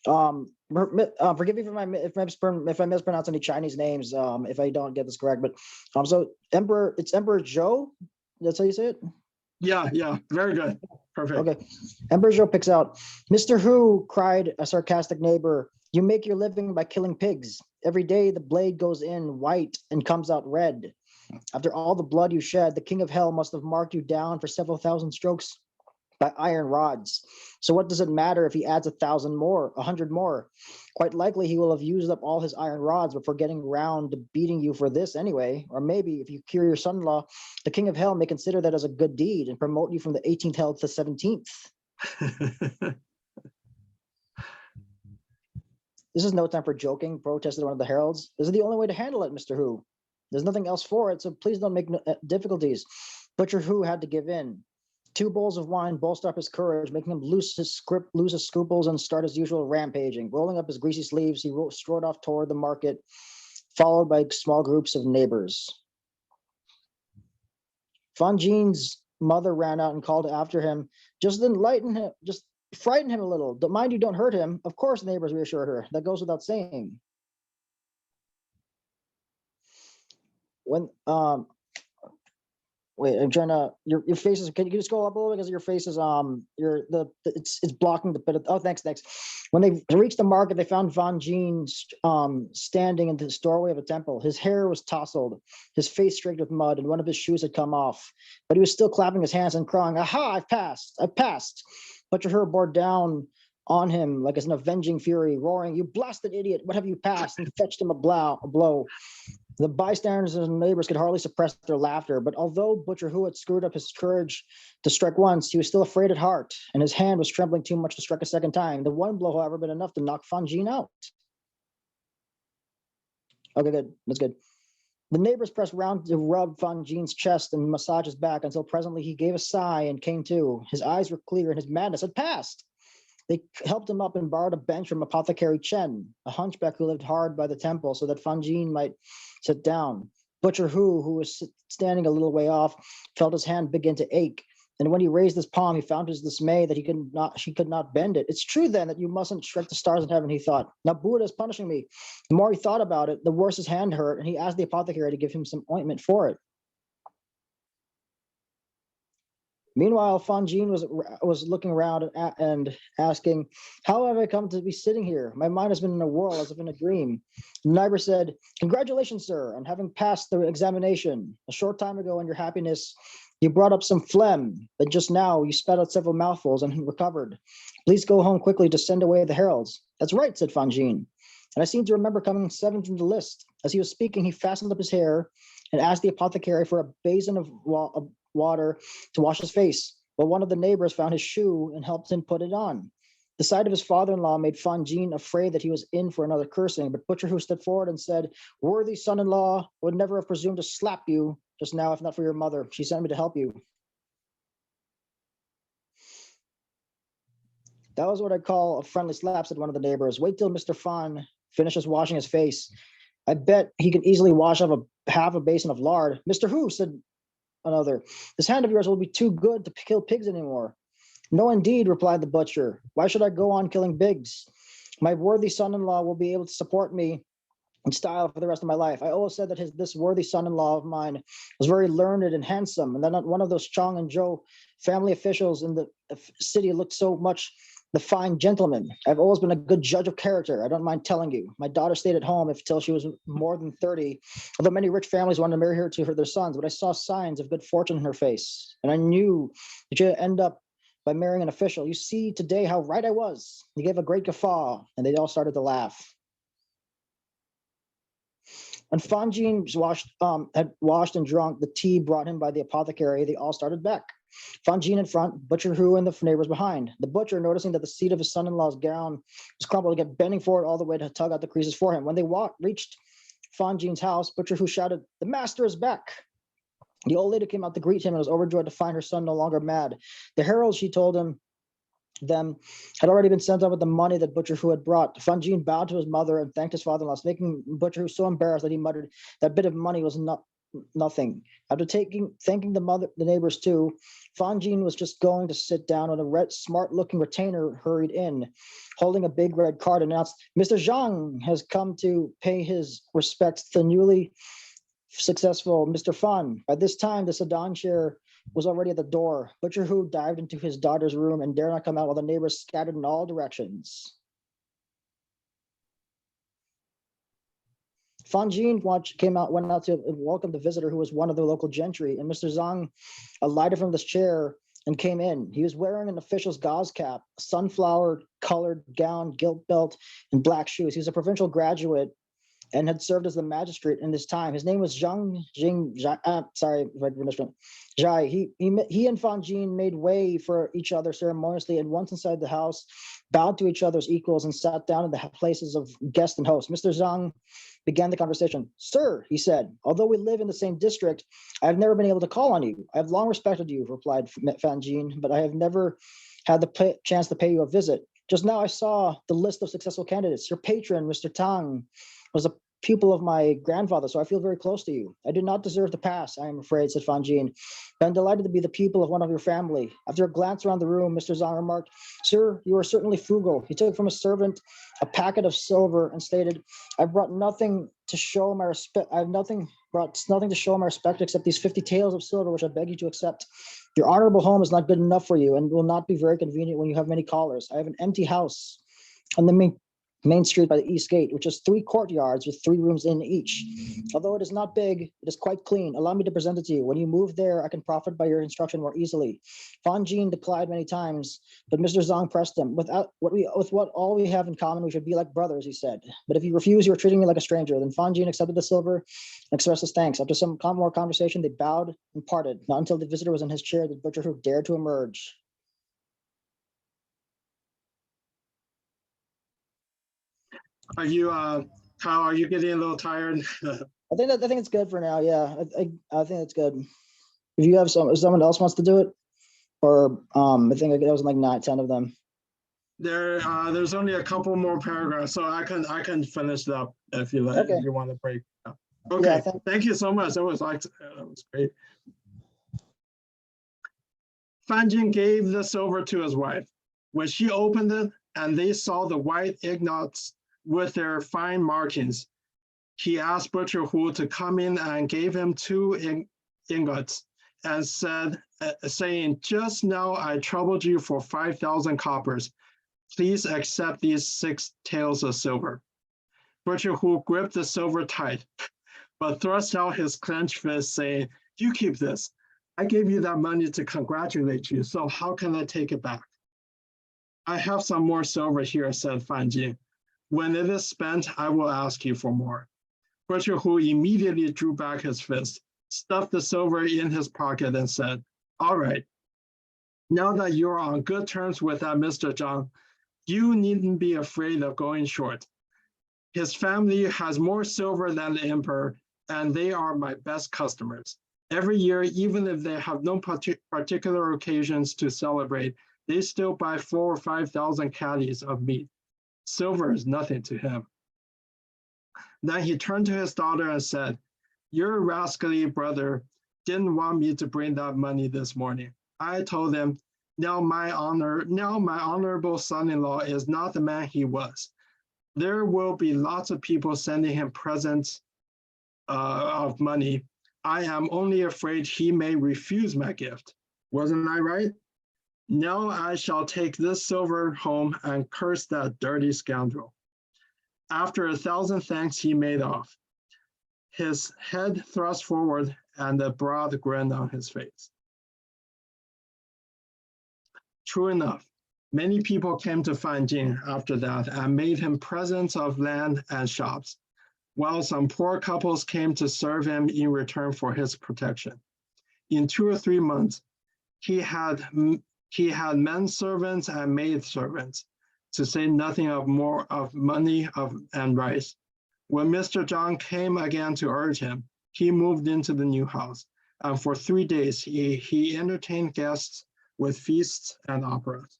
forgive me if I mispronounce any Chinese names, if I don't get this correct, but so it's Emperor Zhou, that's how you say it? Yeah, very good. Perfect. Okay. Emperor Zhou picks out, Mr. Hu, cried a sarcastic neighbor, you make your living by killing pigs. Every day the blade goes in white and comes out red. After all the blood you shed, the king of hell must have marked you down for several thousand strokes by iron rods. So what does it matter if he adds 1,000 more, 100 more? Quite likely he will have used up all his iron rods before getting round to beating you for this anyway. Or maybe if you cure your son-in-law, the king of hell may consider that as a good deed and promote you from the 18th hell to the 17th. This is no time for joking, protested one of the heralds. This is the only way to handle it, Mr. Hu. There's nothing else for it, so please don't make difficulties. Butcher Hu had to give in. 2 bowls of wine bolstered up his courage, making him lose his scruples and start his usual rampaging. Rolling up his greasy sleeves, he strode off toward the market, followed by small groups of neighbors. Fan Jin's mother ran out and called after him. Just frighten him a little. Don't mind you, don't hurt him. Of course, the neighbors reassured her. That goes without saying. When wait, I'm trying to your face is, can you just go up a little bit because your face is it's blocking the bit of, oh thanks. When they reached the market, they found Fan Jin standing in the doorway of a temple. His hair was tousled, his face streaked with mud, and one of his shoes had come off, but he was still clapping his hands and crying, aha, I've passed. Butcher Hu bore down on him like as an avenging fury, roaring, you blasted idiot, what have you passed? And fetched him a blow. The bystanders and neighbors could hardly suppress their laughter, but although Butcher Hu had screwed up his courage to strike once, he was still afraid at heart, and his hand was trembling too much to strike a second time. The one blow, however, been enough to knock Fan Jin out. Okay, good. That's good. The neighbors pressed round to rub Fan Jin's chest and massage his back until presently he gave a sigh and came to. His eyes were clear and his madness had passed. They helped him up and borrowed a bench from Apothecary Chen, a hunchback who lived hard by the temple, so that Fan Jin might sit down. Butcher Hu was standing a little way off, felt his hand begin to ache. And when he raised his palm, he found to his dismay that she could not bend it. It's true then that you mustn't strike the stars in heaven, he thought. Now Buddha is punishing me. The more he thought about it, the worse his hand hurt, and he asked the apothecary to give him some ointment for it. Meanwhile, Fanjin was looking around and asking, how have I come to be sitting here? My mind has been in a whirl as if in a dream. The neighbor said, congratulations, sir, on having passed the examination. A short time ago in your happiness, you brought up some phlegm, but just now you spat out several mouthfuls and recovered. Please go home quickly to send away the heralds. That's right, said Fanjin. And I seem to remember coming seventh in the list. As he was speaking, he fastened up his hair and asked the apothecary for a basin of water to wash his face. But one of the neighbors found his shoe and helped him put it on. The sight of his father-in-law made Fanjin afraid that he was in for another cursing, but Butcher Hu stood forward and said, worthy son-in-law, would never have presumed to slap you just now if not for your mother. She sent me to help you. That was what I call a friendly slap, said one of the neighbors. Wait till Mr. Fan finishes washing his face. I bet he can easily wash off half a basin of lard. Mr. Hu, said another, this hand of yours will be too good to kill pigs anymore. No, indeed, replied the butcher. Why should I go on killing pigs? My worthy son-in-law will be able to support me in style for the rest of my life. I always said that this worthy son-in-law of mine was very learned and handsome, and that not one of those Chong and Zhou family officials in the city looked so much the fine gentleman. I've always been a good judge of character. I don't mind telling you. My daughter stayed at home till she was more than 30, although many rich families wanted to marry her to their sons, but I saw signs of good fortune in her face, and I knew that she'd end up by marrying an official. You see today how right I was. He gave a great guffaw, and they all started to laugh. When Fanjin had washed and drunk the tea brought him by the apothecary, they all started back. Fanjin in front, Butcher Hu and the neighbors behind. The butcher, noticing that the seat of his son-in-law's gown was crumpled, kept bending forward all the way to tug out the creases for him. When they reached Fanjin's house, Butcher Hu shouted, the master is back. The old lady came out to greet him and was overjoyed to find her son no longer mad. The herald, she told them, had already been sent out with the money that Butcher Hu had brought. Fanjin bowed to his mother and thanked his father-in-law, making Butcher Hu so embarrassed that he muttered, that bit of money was nothing. After thanking the neighbors too, Fanjin was just going to sit down when a smart-looking retainer hurried in, holding a big red card, and announced, Mr. Zhang has come to pay his respects to the newly successful Mr. Fan. By this time, the sedan chair was already at the door. Butcher Hu dived into his daughter's room and dared not come out while the neighbors scattered in all directions. Fanjin went out to welcome the visitor, who was one of the local gentry, and Mr. Zhang alighted from this chair and came in. He was wearing an official's gauze cap, sunflower-colored gown, gilt belt, and black shoes. He was a provincial graduate and had served as the magistrate in this time. His name was Zhai. He and Fanjin made way for each other ceremoniously, and once inside the house, bowed to each other as equals and sat down in the places of guest and host. Mr. Zhang began the conversation. Sir, he said, although we live in the same district, I have never been able to call on you. I have long respected you, replied Fanjin, but I have never had the chance to pay you a visit. Just now I saw the list of successful candidates. Your patron, Mr. Tang, was a pupil of my grandfather, so I feel very close to you. I do not deserve to pass, I am afraid, said Fanjin, but I'm delighted to be the pupil of one of your family. After a glance around the room, Mr. Zhang remarked, Sir, you are certainly frugal. He took from a servant a packet of silver and stated, I brought nothing to show my respect. Brought nothing to show my respect except these 50 taels of silver, which I beg you to accept. Your honorable home is not good enough for you and will not be very convenient when you have many callers. I have an empty house on the main street by the east gate, which has 3 courtyards with 3 rooms in each. Although it is not big, it is quite clean. Allow me to present it to you. When you move there, I can profit by your instruction more easily. Fanjin declined many times, but Mr. Zhang pressed him. With what all we have in common, we should be like brothers, he said. But if you refuse, you are treating me like a stranger. Then Fanjin accepted the silver and expressed his thanks. After some more conversation, they bowed and parted. Not until the visitor was in his chair did Butcher Hu dare to emerge. Are you how are you getting a little tired? I think it's good for now. Yeah, I think it's good. If you have if someone else wants to do it, or I think there was like 9-10 of them. There's only a couple more paragraphs, so I can finish it up if you like. Okay. If you want to break. Okay. Yeah, thank you so much. That was great. Fan Jin gave the silver to his wife. When she opened it and they saw the white ingots with their fine markings, he asked Butcher Hu to come in and gave him 2 ingots and said, saying, "Just now I troubled you for 5,000 coppers. Please accept these 6 taels of silver." Butcher Hu gripped the silver tight, but thrust out his clenched fist, saying, "You keep this. I gave you that money to congratulate you, so how can I take it back?" "I have some more silver here," said Fan Jin. "When it is spent, I will ask you for more." Butcher Hu immediately drew back his fist, stuffed the silver in his pocket, and said, "All right, now that you're on good terms with that Mr. Zhang, you needn't be afraid of going short. His family has more silver than the emperor, and they are my best customers. Every year, even if they have no particular occasions to celebrate, they still buy 4,000 or 5,000 caddies of meat. Silver is nothing to him." Then he turned to his daughter and said, "Your rascally brother didn't want me to bring that money this morning. I told him, now my honorable son-in-law is not the man he was. There will be lots of people sending him presents of money. I am only afraid he may refuse my gift. Wasn't I right? Now I shall take this silver home and curse that dirty scoundrel." After 1,000 thanks, he made off, his head thrust forward and a broad grin on his face. True enough, many people came to Fan Jin after that and made him presents of land and shops, while some poor couples came to serve him in return for his protection. In 2 or 3 months, he had men servants and maid servants, to say nothing of more of money and rice. When Mr. Zhang came again to urge him, he moved into the new house, and for 3 days he entertained guests with feasts and operas.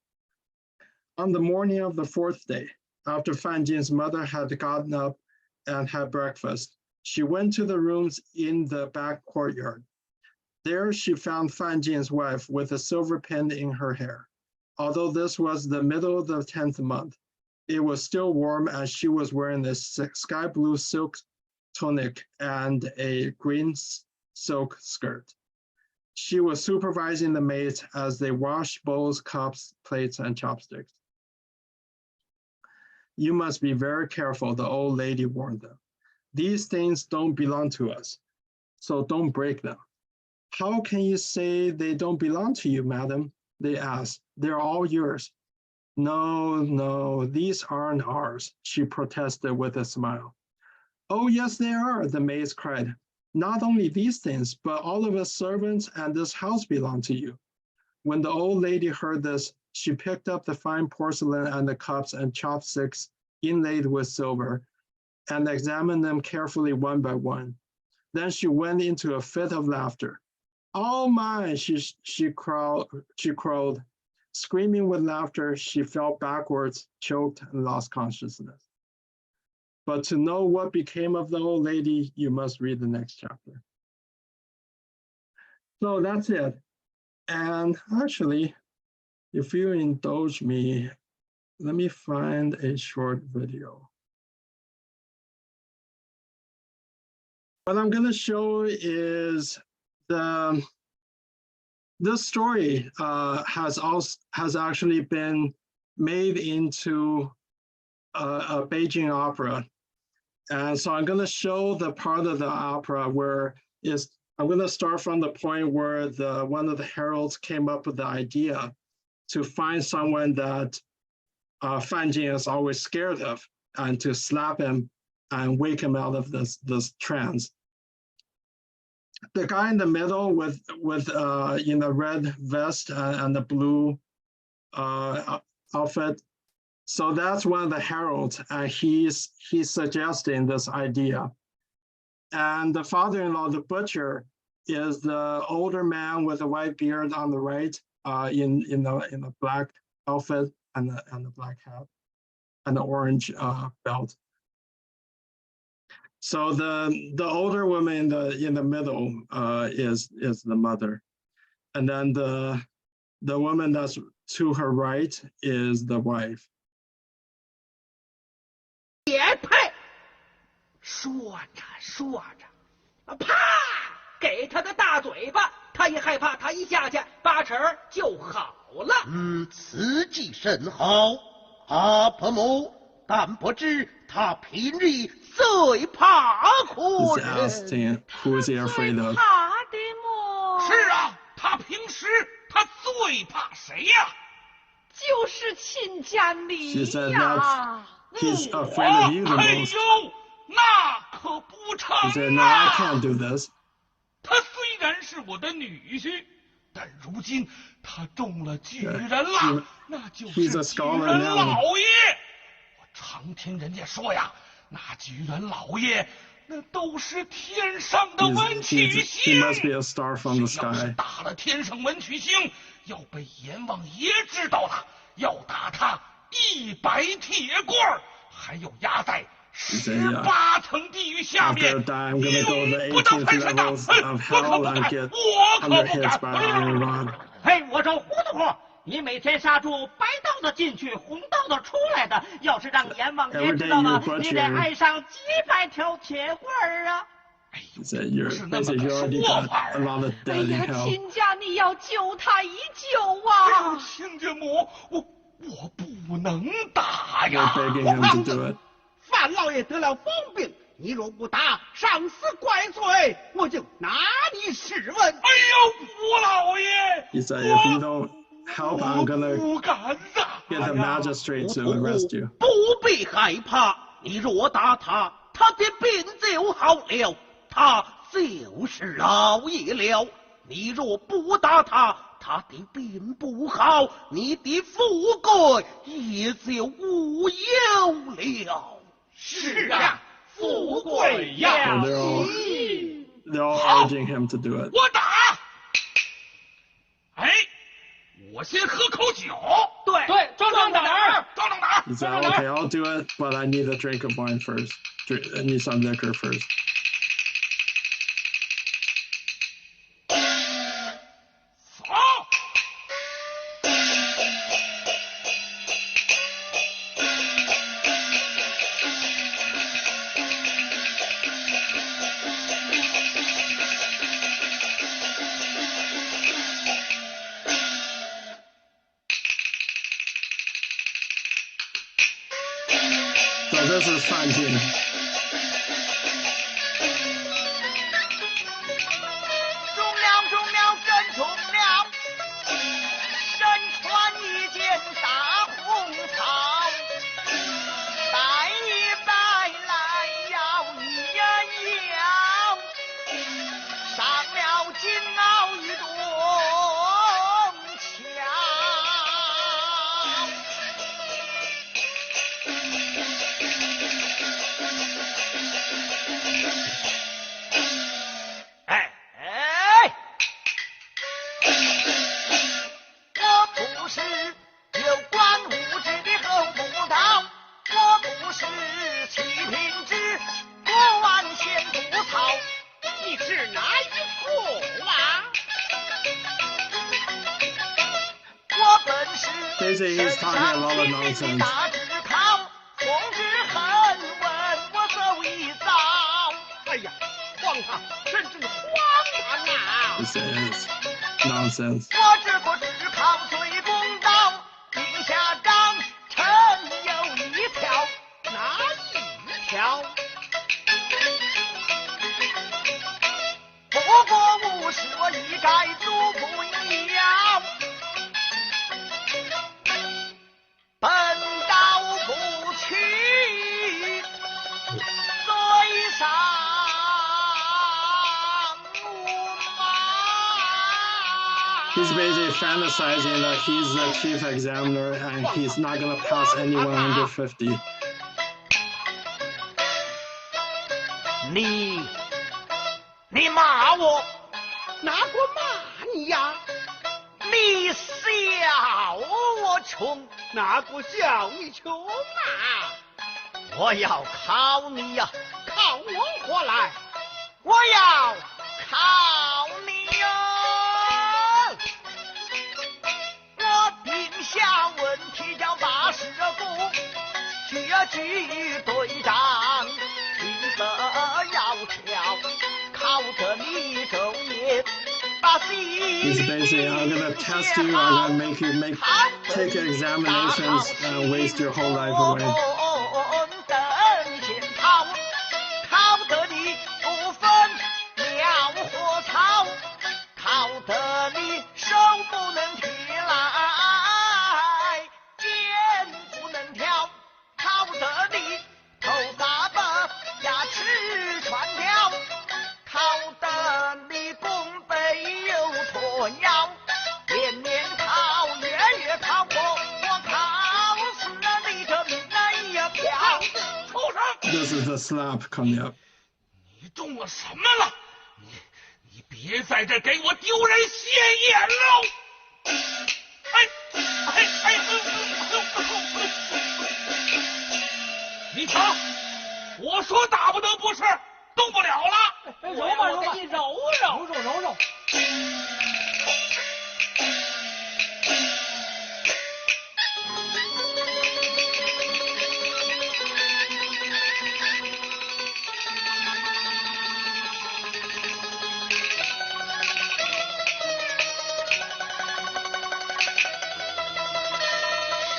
On the morning of the 4th day, after Fan Jin's mother had gotten up and had breakfast, she went to the rooms in the back courtyard. There she found Fan Jin's wife with a silver pin in her hair. Although this was the middle of the 10th month, it was still warm and she was wearing a sky blue silk tunic and a green silk skirt. She was supervising the maids as they washed bowls, cups, plates, and chopsticks. "You must be very careful," the old lady warned them. "These things don't belong to us, so don't break them." "How can you say they don't belong to you, madam?" they asked. "They're all yours." No, these aren't ours," she protested with a smile. "Oh, yes, they are," the maids cried. "Not only these things, but all of us servants and this house belong to you." When the old lady heard this, she picked up the fine porcelain and the cups and chopsticks inlaid with silver and examined them carefully one by one. Then she went into a fit of laughter. "All mine," she crowed. Screaming with laughter, she fell backwards, choked, and lost consciousness. But to know what became of the old lady, you must read the next chapter. So that's it. And actually, if you indulge me, let me find a short video. What I'm going to show is this story has actually been made into a Beijing opera. And so I'm going to show the part of the opera where I'm going to start from the point where one of the heralds came up with the idea to find someone that Fan Jin is always scared of and to slap him and wake him out of this trance. The guy in the middle with red vest and the blue outfit. So that's one of the heralds, and he's suggesting this idea. And the father-in-law, the butcher, is the older man with a white beard on the right, in the black outfit and the black hat and the orange belt. So the older woman in the middle is the mother, and then the the woman that's to her right is the wife. 也配！说着说着，啪，给他个大嘴巴，他一害怕，他一下去，八成就好了。此计甚好，阿婆母，但不知他平日最怕何 He's 人？ asking who's he afraid of. 怕的么？是啊，他平时他最怕谁呀？就是亲家你 She said 呀。 He's afraid of you the 哎 most. 呦，那可不成 He said, "No, I 啊！ can't do this." 他虽然是我的女婿，但如今他中了举人了，那就是 He's a 举 scholar 人 now. 老爷。我常听人家说呀，那举人老爷那都是天上的文曲 He must be 星。 a star from the 谁要是 sky. 打了天上文曲星，要被阎王爷知道了，要打他100铁棍儿，还要压在18层地狱下面， After I die, I'm gonna go to the 永不得 18th 翻身呐！ levels 哎 of 我可 hell 不 and 敢， get 我可 under 不 hits 敢！ by iron rod. 嘿，我这糊涂货，你每天杀猪，白道的进去，红道的出来的，要是让阎王爷知道了， Every day you butcher 你得挨上几百条铁棍儿啊！ He said, "You're 不是那么 basically 个 you already 说 got 法 a lot of 哎 dead in 呀， hell." 亲家，你要救他一救哎呦啊！亲家母，我不能打 They're 呀！ begging him to do it. 范老爷得了疯病，你若不打，上司怪罪，我就拿你试问。哎呦，吴老爷， He said, "If you don't help, I'm 我 gonna 不敢打 get the 呀！ magistrate to arrest you." 不必害怕，你若打他，他的病就好了，他就是老爷了。你若不打他，他的病不好，你的富贵也就无有了。是啊，富贵要 Oh, 紧。 they're all urging him to do it. 我打！哎，我先喝口酒。对，壮壮胆儿。壮壮胆儿。 He said, "Okay, I'll do it, but I need a drink of wine first. I need some liquor first." 走。 So this is 范进. 中了，真中了！身穿一件大红袍，带你带来摇一摇，上了金鳌一咚锵。哎，我不是有关物质的后不道，我不是七品之国万千不草，你是哪一个啊？我本是 Basically, he's talking a lot of 身上 nonsense. 大志考，风之恨问我走一遭。哎呀，荒唐，真是荒唐啊！ He says, "Nonsense." 我这个只靠最公道，地下章程有一条，哪一条？不过无事我一概做不了，本道不取，最上无马。 He's basically fantasizing that he's the chief examiner and he's not gonna pass anyone under 50. 你骂我，哪个骂你呀？你笑我穷，哪个笑你穷啊？我要考你呀，考我过来，我要考你哟。举队长，听得窈窕，靠着你昼夜把心 He's basically, I'm gonna test you. I'm gonna make you take examinations and waste your whole life away. 等前逃，逃得你不分苗和草，逃得你手不能提来，剑不能挑，逃得你头发白，牙齿穿条，逃得你弓背有鸵鸟，年年考，月月考过，我考死了你这命来呀飘！畜生！ This is the slap coming up. 你动我什么了？你别在这给我丢人现眼喽！你瞧，我说打不得不是，动不了了。揉吧揉吧，你揉揉。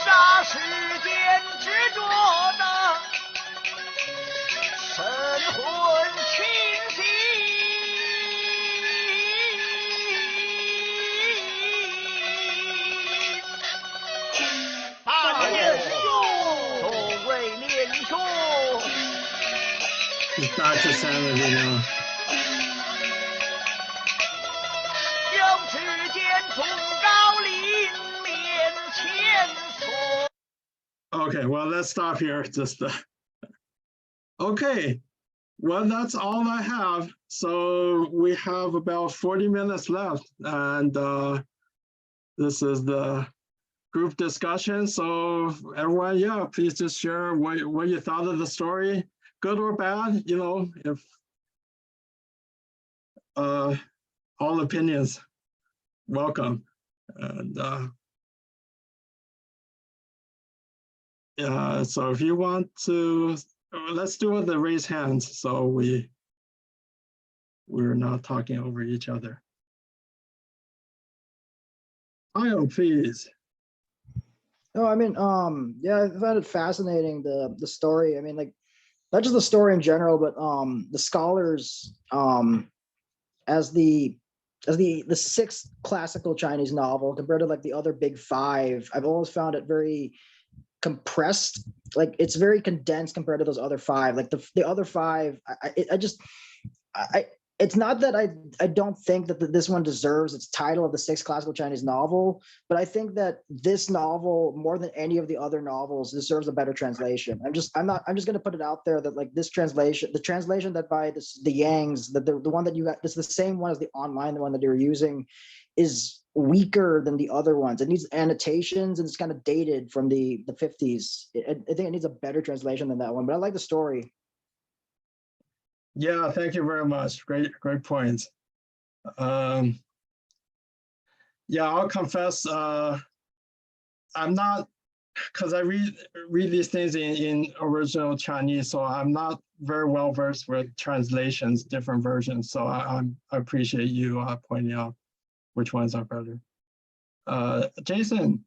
霎时间执着的神魂清醒，大年兄，众位年兄， He's back to sanity now. 有只见众高临面前说。 Okay, well, let's stop here. Just okay. Well, that's all I have. So we have about 40 minutes left, and this is the group discussion. So everyone, yeah, please just share what you thought of the story, good or bad. You know, if all opinions welcome, and so if you want to, let's do the raise hands so we're not talking over each other. Kyle, please. No, I mean, yeah, I found it fascinating, the story. I mean, like, not just the story in general, but the scholars, as the sixth classical Chinese novel compared to like the other big five, I've always found it very compressed. Like, it's very condensed compared to those other five. Like the other five, it's not that I don't think that this one deserves its title of the sixth classical Chinese novel, but I think that this novel, more than any of the other novels, deserves a better translation. I'm just going to put it out there that, like, this translation, the translation that by the Yangs, that the one that you got, it's the same one as the online, the one that you're using, is weaker than the other ones. It needs annotations, and it's kind of dated from the 50s. I think it needs a better translation than that one, but I like the story. Yeah, thank you very much. Great points. Yeah, I'll confess, I'm not, because I read these things in original Chinese, so I'm not very well versed with translations, different versions. So I appreciate you pointing out which ones are better. Jason.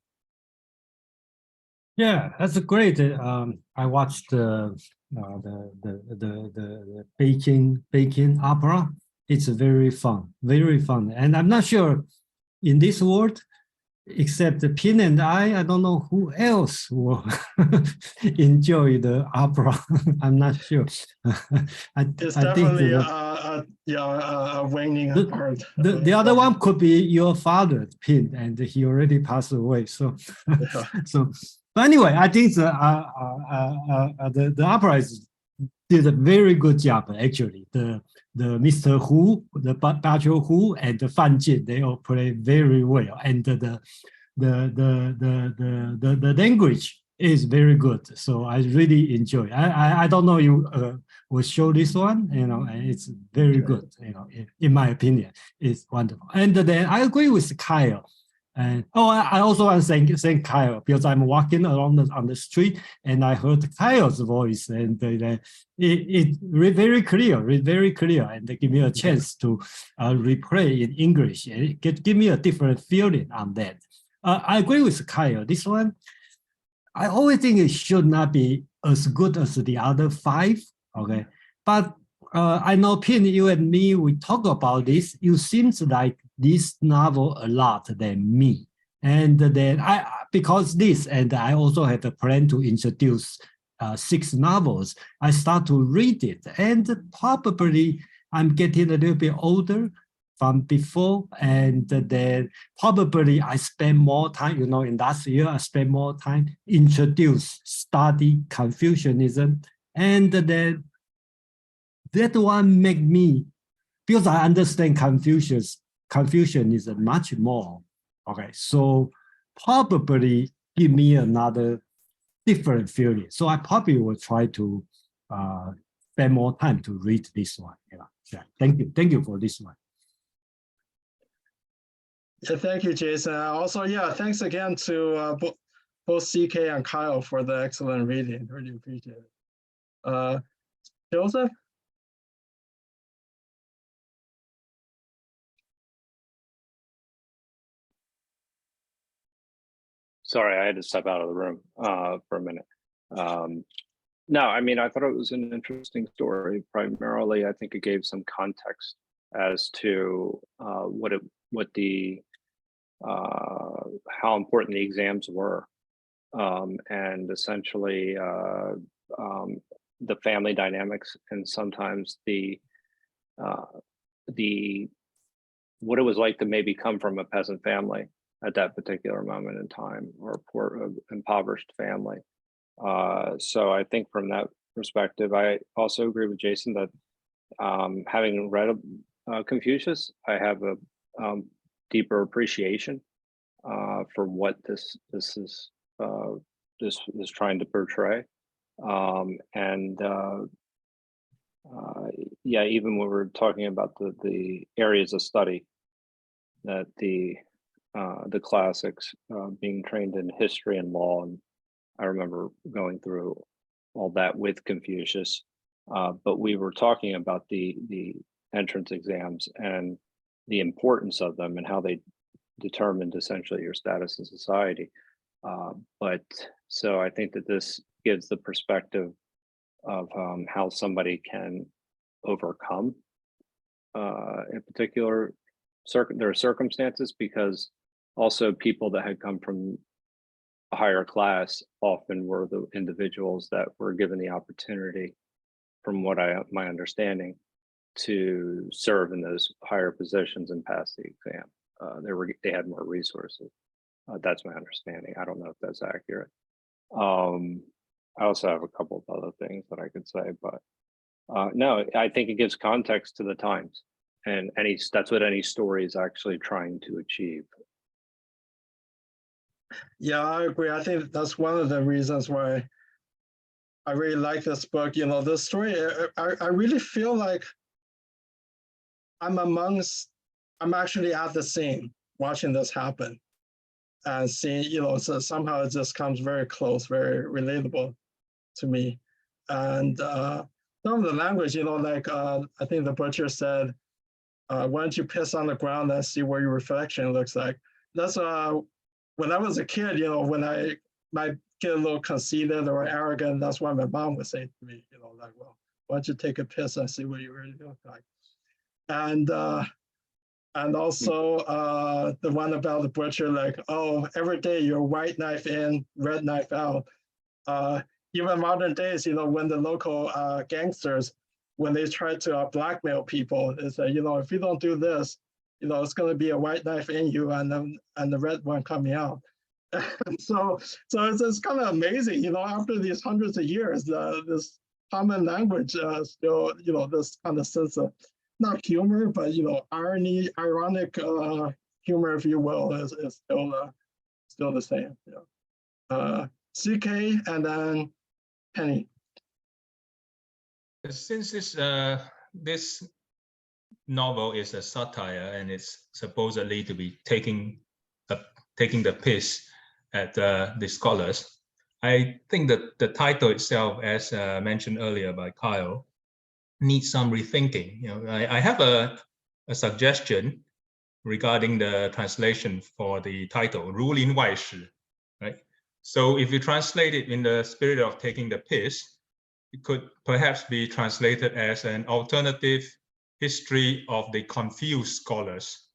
Yeah, that's great. I watched the Peking opera. It's very fun, and I'm not sure in this world, except Pin and I don't know who else will enjoy the opera. I'm not sure. It's definitely a waning part. The other one could be your father, Pin, and he already passed away. So, Yeah. But anyway, I think the opera did a very good job, actually. The Mr. Hu, the Bachelor Hu, and the Fan Jin, they all play very well, and the language is very good. So I really enjoy. I don't know you will show this one, and it's very good. In my opinion, it's wonderful. And then I agree with Kyle. And I also want to thank Kyle, because I'm walking along on the street and I heard Kyle's voice, and it very clear, and they give me a chance to replay in English, and it give me a different feeling on that. I agree with Kyle. This one, I always think it should not be as good as the other 5. Okay, but I know Pin, you and me, we talk about this. You seems like this novel a lot than me, and then because this, and I also have a plan to introduce 6 novels. I start to read it, and probably I'm getting a little bit older from before, and then probably I spend more time, in last year I spent more time study Confucianism, and then that one make me, because I understand Confucianism much more. Okay, so probably give me another different feeling. So I probably will try to spend more time to read this one. Yeah. Thank you for this one. Yeah, thank you, Jason. Also, yeah, thanks again to both CK and Kyle for the excellent reading. Really appreciate it. Joseph? Sorry, I had to step out of the room for a minute. No, I mean, I thought it was an interesting story. Primarily, I think it gave some context as to how important the exams were, and essentially the family dynamics, and sometimes the what it was like to maybe come from a peasant family at that particular moment in time, or a poor, impoverished family. So I think from that perspective, I also agree with Jason that having read Confucius, I have a deeper appreciation for what this is trying to portray, yeah, even when we're talking about the areas of study that the classics, being trained in history and law, and I remember going through all that with Confucius, but we were talking about the entrance exams and the importance of them and how they determined essentially your status in society. But so I think that this gives the perspective of how somebody can overcome in particular their circumstances, because also people that had come from a higher class often were the individuals that were given the opportunity, from what my understanding, to serve in those higher positions and pass the exam. They had more resources. That's my understanding. I don't know if that's accurate. I also have a couple of other things that I could say, but no, I think it gives context to the times, and that's what any story is actually trying to achieve. Yeah, I agree. I think that's one of the reasons why I really like this book. This story, I really feel like I'm actually at the scene watching this happen, and seeing, so somehow it just comes very close, very relatable to me. And some of the language, like I think the butcher said, why don't you piss on the ground and see what your reflection looks like? That's when I was a kid, when I might get a little conceited or arrogant, that's what my mom would say to me, like, well, why don't you take a piss and see what you really look like? And also the one about the butcher, like, oh, every day you're white knife in, red knife out. Even modern days, when the local gangsters, when they try to blackmail people, they say, if you don't do this, it's going to be a white knife in you and the red one coming out. And so it's kind of amazing, after these hundreds of years, this common language still, this kind of sense of not humor, but irony, ironic humor, if you will, is still the same. CK and then Penny. Since this novel is a satire and it's supposedly to be taking a taking the piss at the scholars. I think that the title itself, as mentioned earlier by Kyle, needs some rethinking. You know, I have a suggestion regarding the translation for the title, 儒林外史, right? So if you translate it in the spirit of taking the piss, it could perhaps be translated as an alternative history of the confused scholars.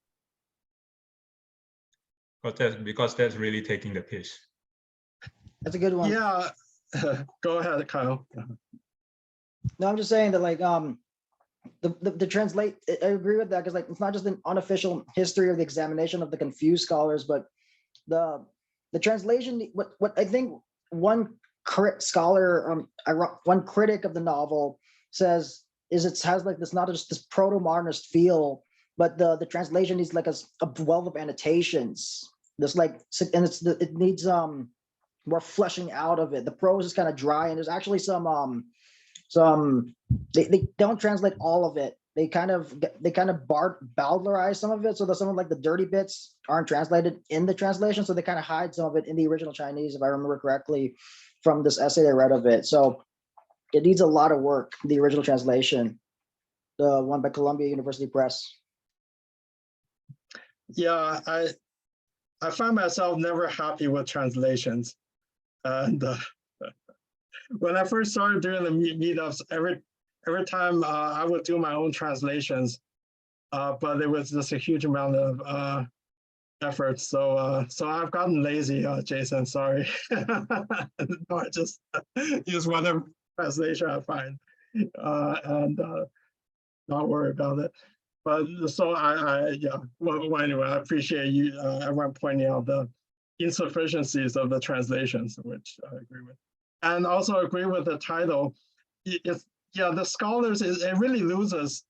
Because that's really taking the piss. That's a good one. Yeah, go ahead, Kyle. No, I'm just saying that like the translate, I agree with that, because like it's not just an unofficial history of the examination of the confused scholars, but the translation, what I think one scholar, one critic of the novel says is it has like this, not just this proto-modernist feel, but the translation needs like a wealth of annotations. There's like, and it needs more fleshing out of it. The prose is kind of dry, and there's actually some they don't translate all of it. They kind of bowdlerize some of it, so that some of like the dirty bits aren't translated in the translation, so they kind of hide some of it in the original Chinese, if I remember correctly from this essay I read of it. So it needs a lot of work, the original translation, the one by Columbia University Press. Yeah, I find myself never happy with translations, and when I first started doing the meetups, every time I would do my own translations, but it was just a huge amount of effort. So I've gotten lazy, Jason. Sorry. No, I just use whatever translation I find, and not worry about it. But so yeah. Well, anyway, I appreciate you everyone pointing out the insufficiencies of the translations, which I agree with. And also agree with the title. Yeah, the scholars, it really loses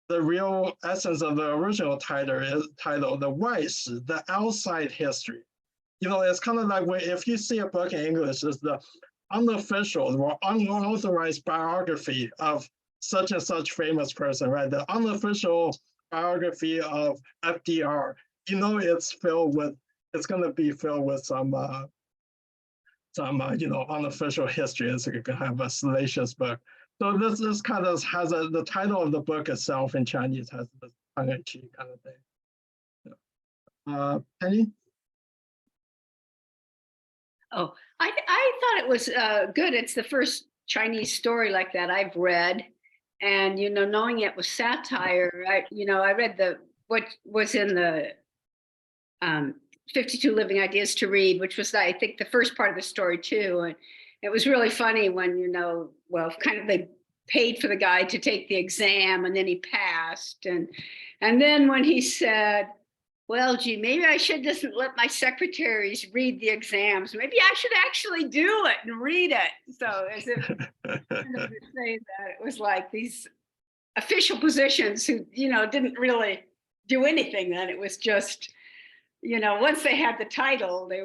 the real essence of the original title, the Weiss, the outside history. You know, it's kind of like if you see a book in English, it's the unofficial or unauthorized biography of such and such famous person, right? The unofficial biography of FDR. You know, it's going to be filled with some unofficial history. It's going to have a salacious book. So this kind of has the title of the book itself in Chinese has this tongue-in-cheek kind of thing. Yeah. Penny? Oh, I thought it was good. It's the first Chinese story like that I've read, and knowing it was satire, I read what was in the 52 Living Ideas to Read, which was, I think, the first part of the story too. And it was really funny when, kind of they paid for the guy to take the exam and then he passed. And then when he said, well, gee, maybe I should just let my secretaries read the exams. Maybe I should actually do it and read it. So as if kind of to say that it was like these official positions who, didn't really do anything then. It was just, once they had the title, they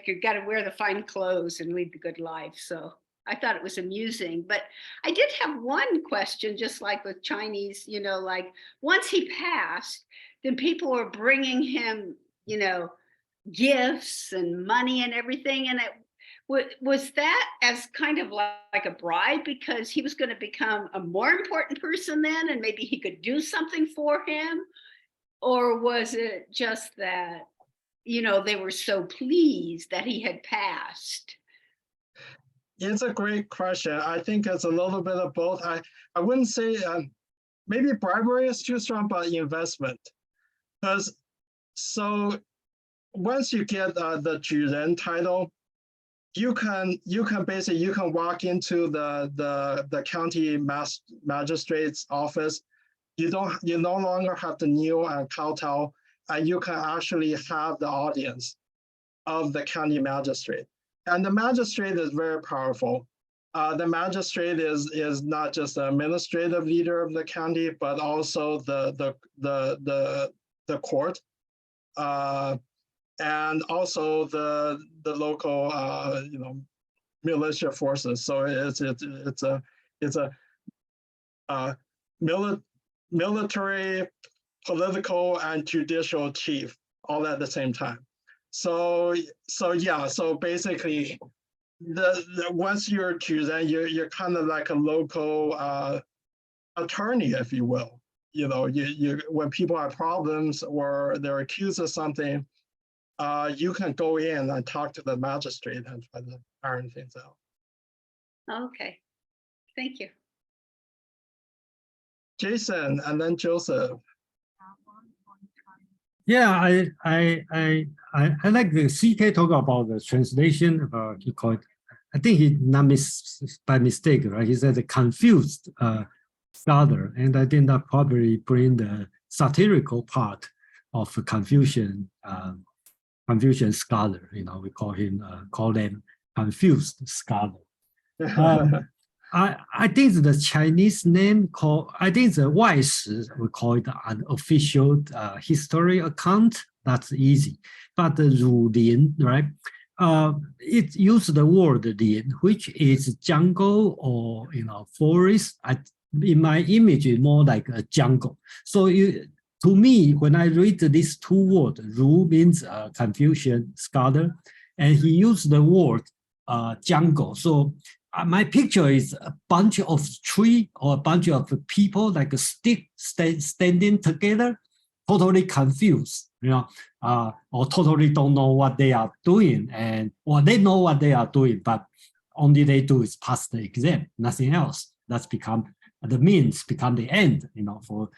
could get to wear the fine clothes and lead the good life. So I thought it was amusing. But I did have one question, just like with Chinese, like once he passed, then people were bringing him, gifts and money and everything. And was that as kind of like a bribe because he was going to become a more important person then, and maybe he could do something for him? Or was it just that, they were so pleased that he had passed? It's a great question. I think it's a little bit of both. I wouldn't say, maybe bribery is too strong, but investment. Because so once you get the Juren title, you can walk into the county magistrate's office. You no longer have to kneel and kowtow, and you can actually have the audience of the county magistrate. And the magistrate is very powerful. The magistrate is not just the administrative leader of the county, but also the court, and also the local militia forces. So it's a military, political, and judicial chief all at the same time. So yeah, so basically the once you're Quzhen, you're kind of like a local attorney, if you will. You know, you when people have problems or they're accused of something, you can go in and talk to the magistrate and try to iron things out. Okay, thank you. Jason and then Joseph. Yeah, I like the CK talk about the translation. He called, I think he not by mistake, right? He said the confused scholar, and I think that probably bring the satirical part of Confucian Confucian scholar. You know, we call them confused scholar. I think the Chinese name I think the 外史 we call it an official history account. That's easy. But the 儒林, right? It uses the word 林, which is jungle or forest. In my image, it's more like a jungle. So to me, when I read these two words, 儒 means Confucian scholar, and he used the word jungle. So my picture is a bunch of tree or a bunch of people like a stick standing together, totally confused, or totally don't know what they are doing, or they know what they are doing, but only they do is pass the exam, nothing else. That's become the means, become the end, for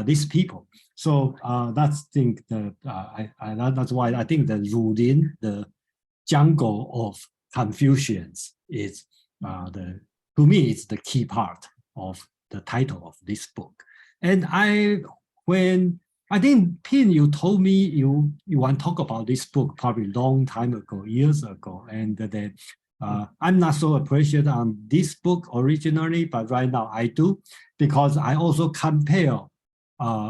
these people. So that's that's why I think the 儒林, the jungle of Confucians, is to me, it's the key part of the title of this book. And when I think, Pin, you told me you want to talk about this book probably a long time ago, years ago, and then I'm not so appreciative on this book originally, but right now I do, because I also compare,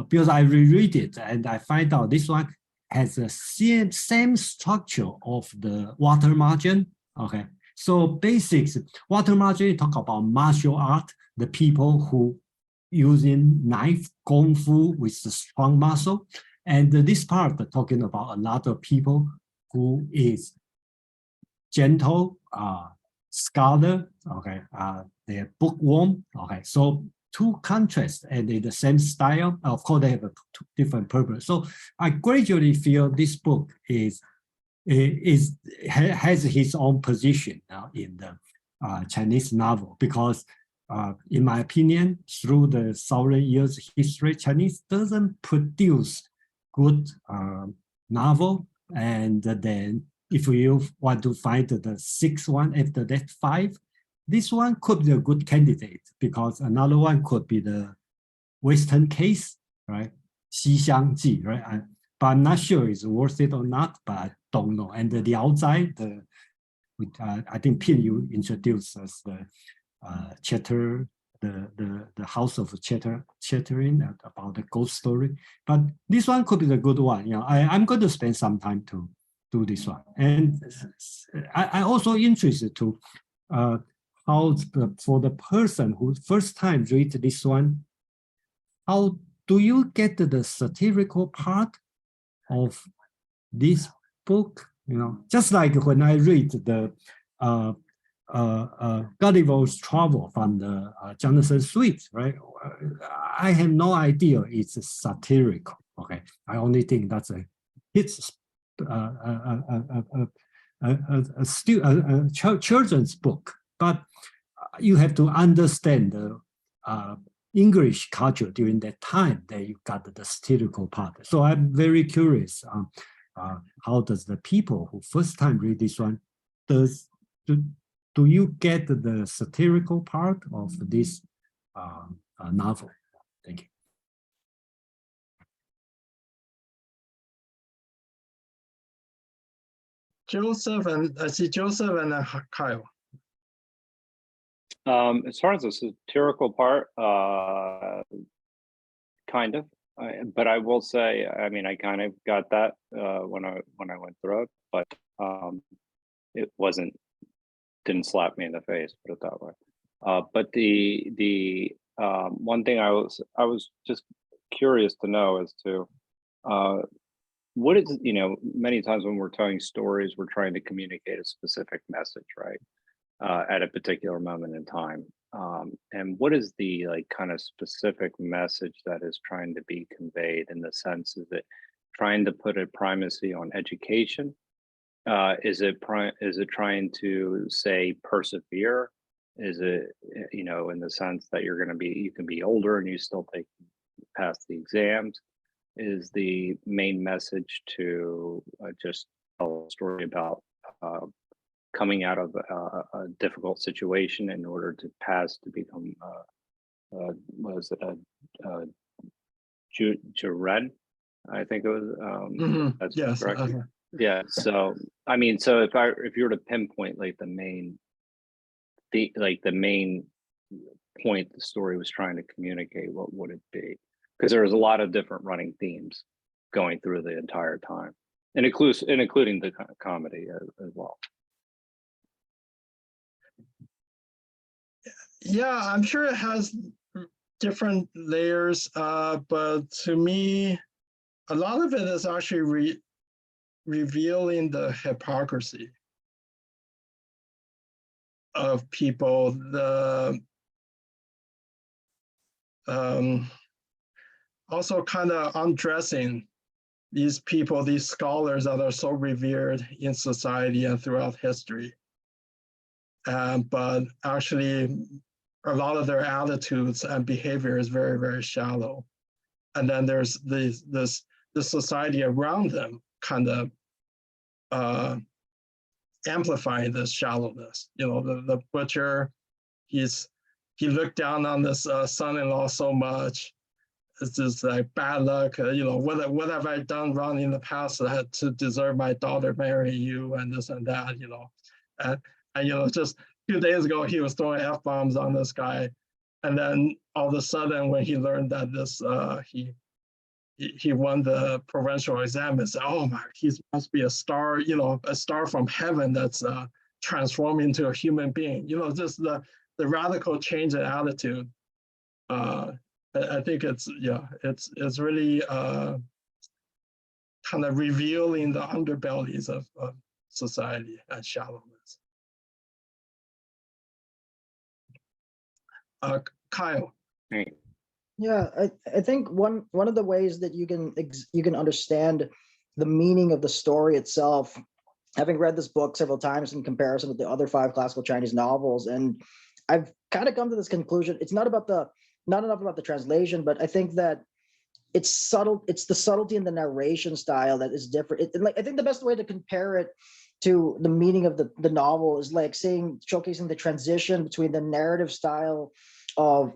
because I reread it and I find out this one has the same structure of the water margin. Okay. So basics, water margin talk about martial art, the people who using knife, kung fu with the strong muscle. And this part talking about a lot of people who is gentle, scholar, okay, they're bookworm, okay. So two contrasts and in the same style. Of course, they have a different purpose. So I gradually feel this book has his own position in the Chinese novel, because in my opinion, through the 1,000 years history, Chinese doesn't produce good novel. And then if you want to find the sixth one after that 5, this one could be a good candidate, because another one could be the Western case, right? 西厢记, right? But I'm not sure it's worth it or not, but I don't know. And the Liao Zai, I think Pin, you introduced us the chatter, the house of chattering about the ghost story. But this one could be the good one. I'm going to spend some time to do this one. And I also interested to how for the person who first time read this one, how do you get the satirical part of this book? Just like when I read the Gulliver's Travel from the Jonathan Swift, right? I have no idea it's satirical. Okay, I only think that's it's a children's book, but you have to understand the English culture during that time that you got the satirical part. So I'm very curious how does the people who first time read this one, do you get the satirical part of this novel? Thank you. Joseph, and I see Joseph and Kyle. As far as the satirical part, kind of, but I will say, I mean, I kind of got that when I went through it, but it didn't slap me in the face, put it that way. But the one thing I was just curious to know as to what is, many times when we're telling stories, we're trying to communicate a specific message, right? At a particular moment in time. And what is the kind of specific message that is trying to be conveyed, in the sense, is it trying to put a primacy on education? Is it trying to say persevere? Is it, in the sense that you can be older and you still pass the exams? Is the main message to just tell a story about coming out of a difficult situation in order to become was it a Juren? I think it was. That's yes. correct. Yeah. So I mean, so if you were to pinpoint the main point the story was trying to communicate, what would it be? Because there was a lot of different running themes going through the entire time, and including the comedy as well. Yeah, I'm sure it has different layers, but to me, a lot of it is actually revealing the hypocrisy of people, also kind of undressing these people, these scholars that are so revered in society and throughout history. But actually, a lot of their attitudes and behavior is very, very shallow. And then there's the society around them kind of amplifying this shallowness. The butcher, he looked down on this son-in-law so much. It's just like bad luck. What have I done wrong in the past to deserve my daughter marry you, and this and that. And just 2 days ago, he was throwing F-bombs on this guy. And then all of a sudden, when he learned that he won the provincial exam, and said, oh my, he must be a star, a star from heaven that's transformed into a human being. Just the radical change in attitude. I think it's really kind of revealing the underbellies of society and shallowness. Kyle. Yeah, I think one of the ways that you can understand the meaning of the story itself, having read this book several times in comparison with the other 5 classical Chinese novels, and I've kind of come to this conclusion. It's not enough about the translation, but I think that it's subtle. It's the subtlety in the narration style that is different. I think the best way to compare it to the meaning of the novel is like showcasing the transition between the narrative style of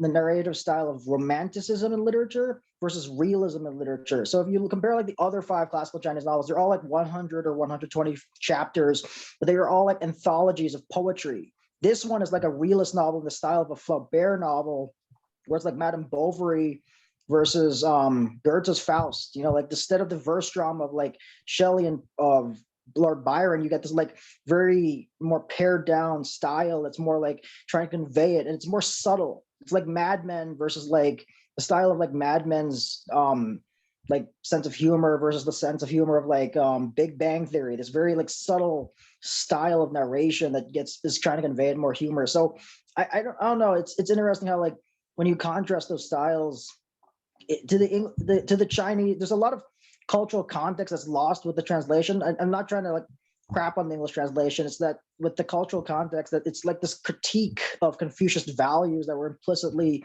romanticism in literature versus realism in literature. So if you compare the other 5 classical Chinese novels, they're all 100 or 120 chapters, but they are all anthologies of poetry. This one is a realist novel in the style of a Flaubert novel, where it's Madame Bovary versus Goethe's Faust. Instead of the verse drama of Shelley and of Lord Byron, you get this very more pared down style that's more trying to convey it, and it's more subtle. It's Mad Men versus the style of Mad Men's sense of humor versus the sense of humor of Big Bang Theory. This very subtle style of narration that is trying to convey more humor. So I don't know. It's interesting how when you contrast those styles to the Chinese, there's a lot of cultural context that's lost with the translation. I'm not trying to crap on the English translation. It's that with the cultural context, that it's this critique of Confucius values that were implicitly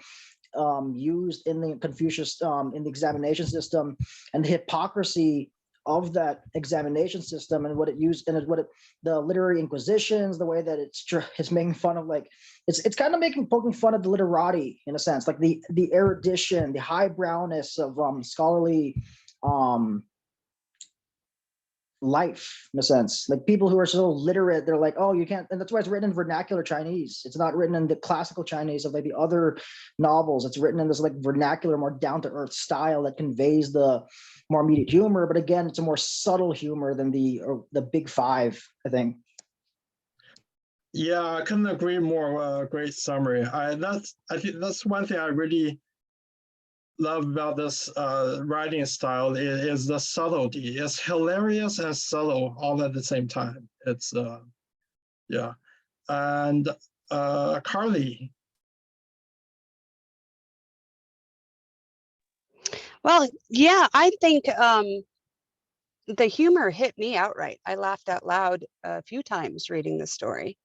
used in the Confucius in the examination system, and the hypocrisy of that examination system, and what it used, and the literary inquisitions, the way that it's making fun of it's kind of poking fun of the literati in a sense, the erudition, the highbrowness of scholarly life in a sense. People who are so literate, they're oh, you can't, and that's why it's written in vernacular Chinese. It's not written in the classical Chinese of the other novels. It's written in this vernacular, more down-to-earth style that conveys the more immediate humor, but again, it's a more subtle humor than the big 5, I think. Yeah, I couldn't agree more. Great summary. I think that's one thing I really love about this writing style is the subtlety. It's hilarious and subtle all at the same time. It's yeah. And Carly. Well, yeah, I think the humor hit me outright. I laughed out loud a few times reading the story.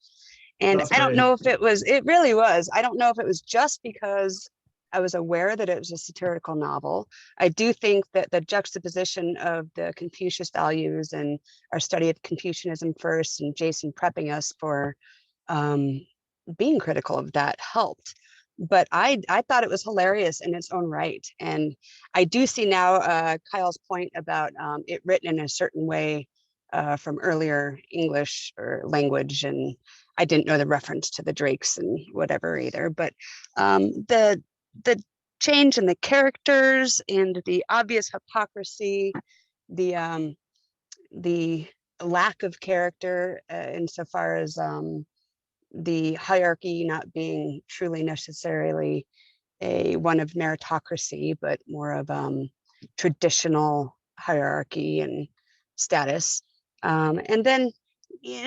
And That's I don't great. know if it really was. I don't know if it was just because I was aware that it was a satirical novel. I do think that the juxtaposition of the Confucius values and our study of Confucianism first and Jason prepping us for being critical of that helped. But I thought it was hilarious in its own right. And I do see now Kyle's point about it written in a certain way from earlier English or language. And I didn't know the reference to the Drakes and whatever either. But the change in the characters and the obvious hypocrisy, the lack of character insofar as the hierarchy not being truly necessarily a one of meritocracy, but more of traditional hierarchy and status. And then,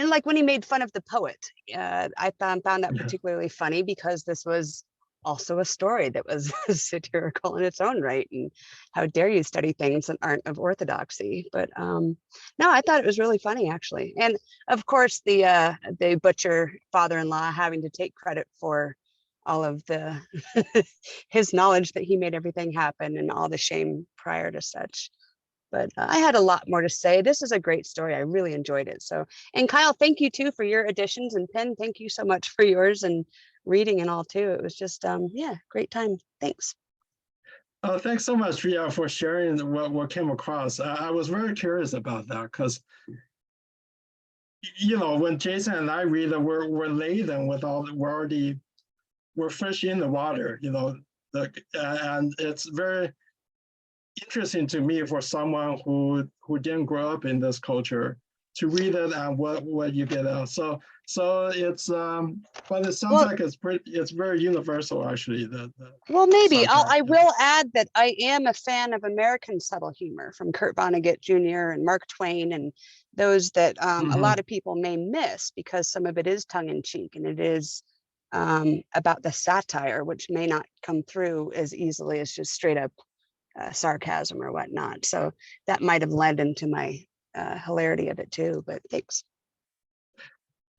like when he made fun of the poet, I found that particularly funny because this was also a story that was satirical in its own right. And how dare you study things that aren't of orthodoxy? But no, I thought it was really funny, actually. And of course, the butcher father-in-law having to take credit for all of the his knowledge that he made everything happen and all the shame prior to such. But I had a lot more to say. This is a great story. I really enjoyed it. So, and Kyle, thank you too for your additions, and Penn, thank you so much for yours and reading and all too. It was just, yeah, great time. Thanks. Thanks so much, Ria, for sharing what came across. I was very curious about that because, you know, when Jason and I read it, we're laden with all, we're fish in the water, you know, and it's very interesting to me for someone who didn't grow up in this culture to read it and what you get out. So it's but it sounds like it's very universal actually. Well, maybe I will add that I am a fan of American subtle humor from Kurt Vonnegut Jr. and Mark Twain and those that a lot of people may miss because some of it is tongue-in-cheek and it is about the satire, which may not come through as easily as just straight up sarcasm or whatnot. So that might have led into my hilarity of it too, but thanks.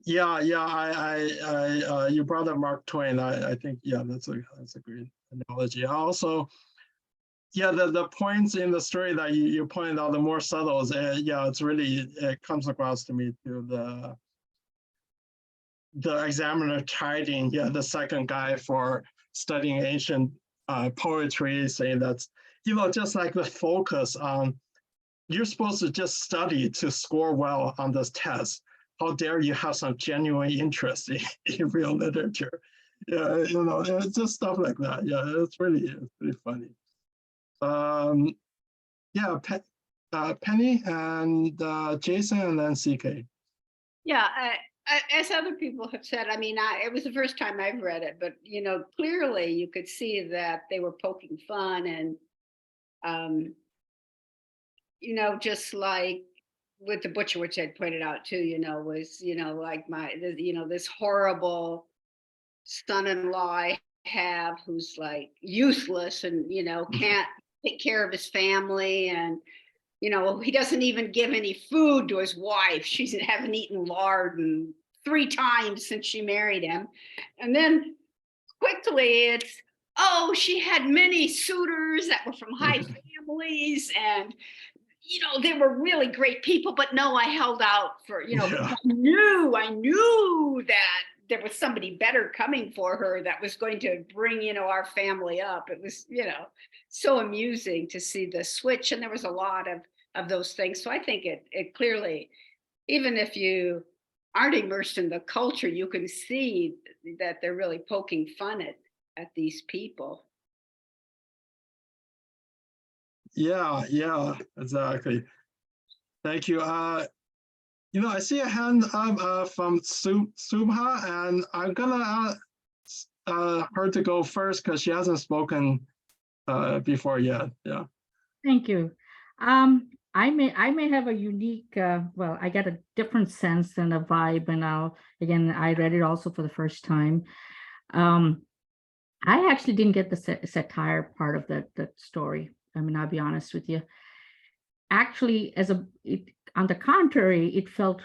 Yeah, you brought up Mark Twain. I think, yeah, that's a great analogy. Also, yeah, the points in the story that you pointed out, the more subtle, yeah, it's really, it comes across to me too. The examiner chiding, yeah, the second guy for studying ancient poetry, saying that's, you know, just like the focus on, you're supposed to just study to score well on this test. How dare you have some genuine interest in real literature? Yeah, you know, it's just stuff like that. Yeah, it's really funny. Yeah, Penny and Jason and then CK. Yeah, as other people have said, I mean, it was the first time I've read it, but, you know, clearly you could see that they were poking fun and, you know, just like with the butcher, which I'd pointed out too, you know, was, you know, like you know, this horrible son-in-law I have who's like useless and, you know, can't take care of his family. And, you know, he doesn't even give any food to his wife. She hasn't eaten lard 3 times since she married him. And then quickly it's, oh, she had many suitors that were from high families and, you know, they were really great people, but no, I held out for, you know, I knew that there was somebody better coming for her that was going to bring, you know, our family up. It was, you know, so amusing to see the switch. And there was a lot of those things. So I think it clearly, even if you aren't immersed in the culture, you can see that they're really poking fun at these people. Yeah, exactly. Thank you. You know, I see a hand up from Subha, and I'm gonna her to go first because she hasn't spoken before yet. Yeah. Thank you. I may have a unique, well, I get a different sense and a vibe, and I read it also for the first time. I actually didn't get the satire part of that story. I mean, I'll be honest with you. Actually, on the contrary, it felt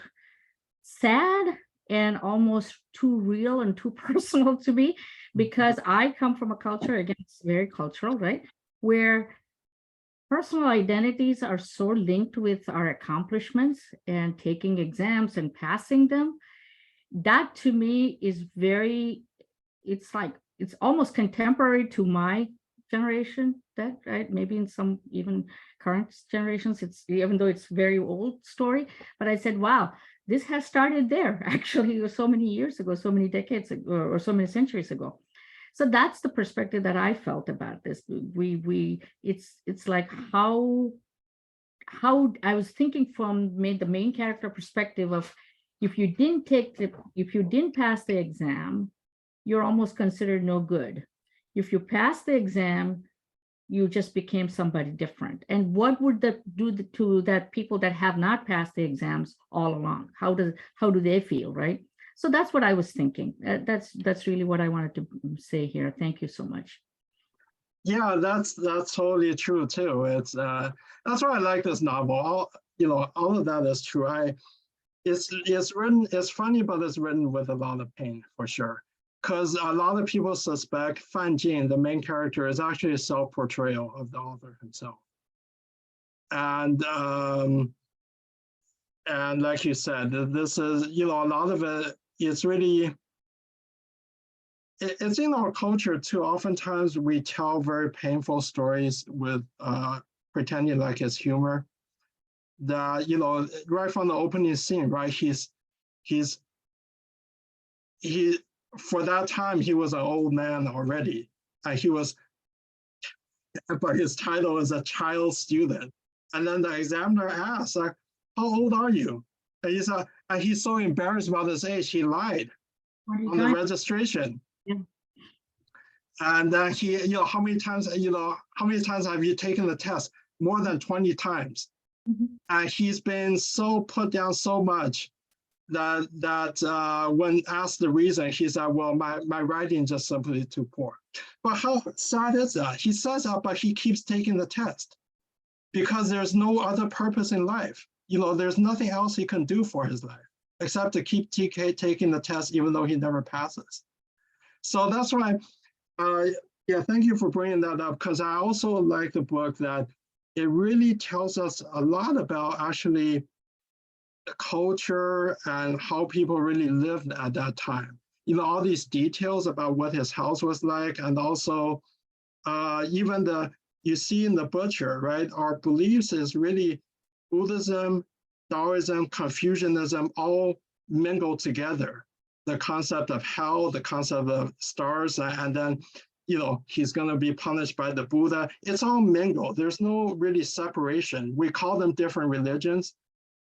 sad and almost too real and too personal to me, because I come from a culture, again, it's very cultural, right? Where personal identities are so linked with our accomplishments and taking exams and passing them. That to me is it's almost contemporary to my generation, right? Maybe in some even current generations, even though it's very old story, but I said, wow, this has started there actually so many years ago, so many decades ago, or so many centuries ago. So that's the perspective that I felt about this. It's like how I was thinking from the main character perspective of, if you didn't pass the exam, you're almost considered no good. If you pass the exam, you just became somebody different. And what would that do to that people that have not passed the exams all along? How do they feel, right? So that's what I was thinking. That's really what I wanted to say here. Thank you so much. Yeah, that's totally true too. It's that's why I like this novel. All of that is true. It's funny, but it's written with a lot of pain for sure. Because a lot of people suspect Fanjin, the main character, is actually a self-portrayal of the author himself. And like you said, this is, a lot of it, it's really, it's in our culture too. Oftentimes we tell very painful stories with pretending like it's humor. That, right from the opening scene, right, for that time, he was an old man already. But his title is a child student. And then the examiner asks, like, how old are you? And he's so embarrassed about his age, he lied on the registration. Yeah. And then he, how many times have you taken the test? More than 20 times. Mm-hmm. And he's been so put down so much that when asked the reason, he said, well, my writing is just simply too poor. But how sad is that? He says that, but he keeps taking the test because there's no other purpose in life. There's nothing else he can do for his life except to keep taking the test, even though he never passes. So that's why, thank you for bringing that up, because I also like the book that it really tells us a lot about actually culture and how people really lived at that time. All these details about what his house was like, and also even you see in the butcher, right? Our beliefs is really Buddhism, Taoism, Confucianism, all mingled together. The concept of hell, the concept of stars, and then he's going to be punished by the Buddha. It's all mingled. There's no really separation. We call them different religions,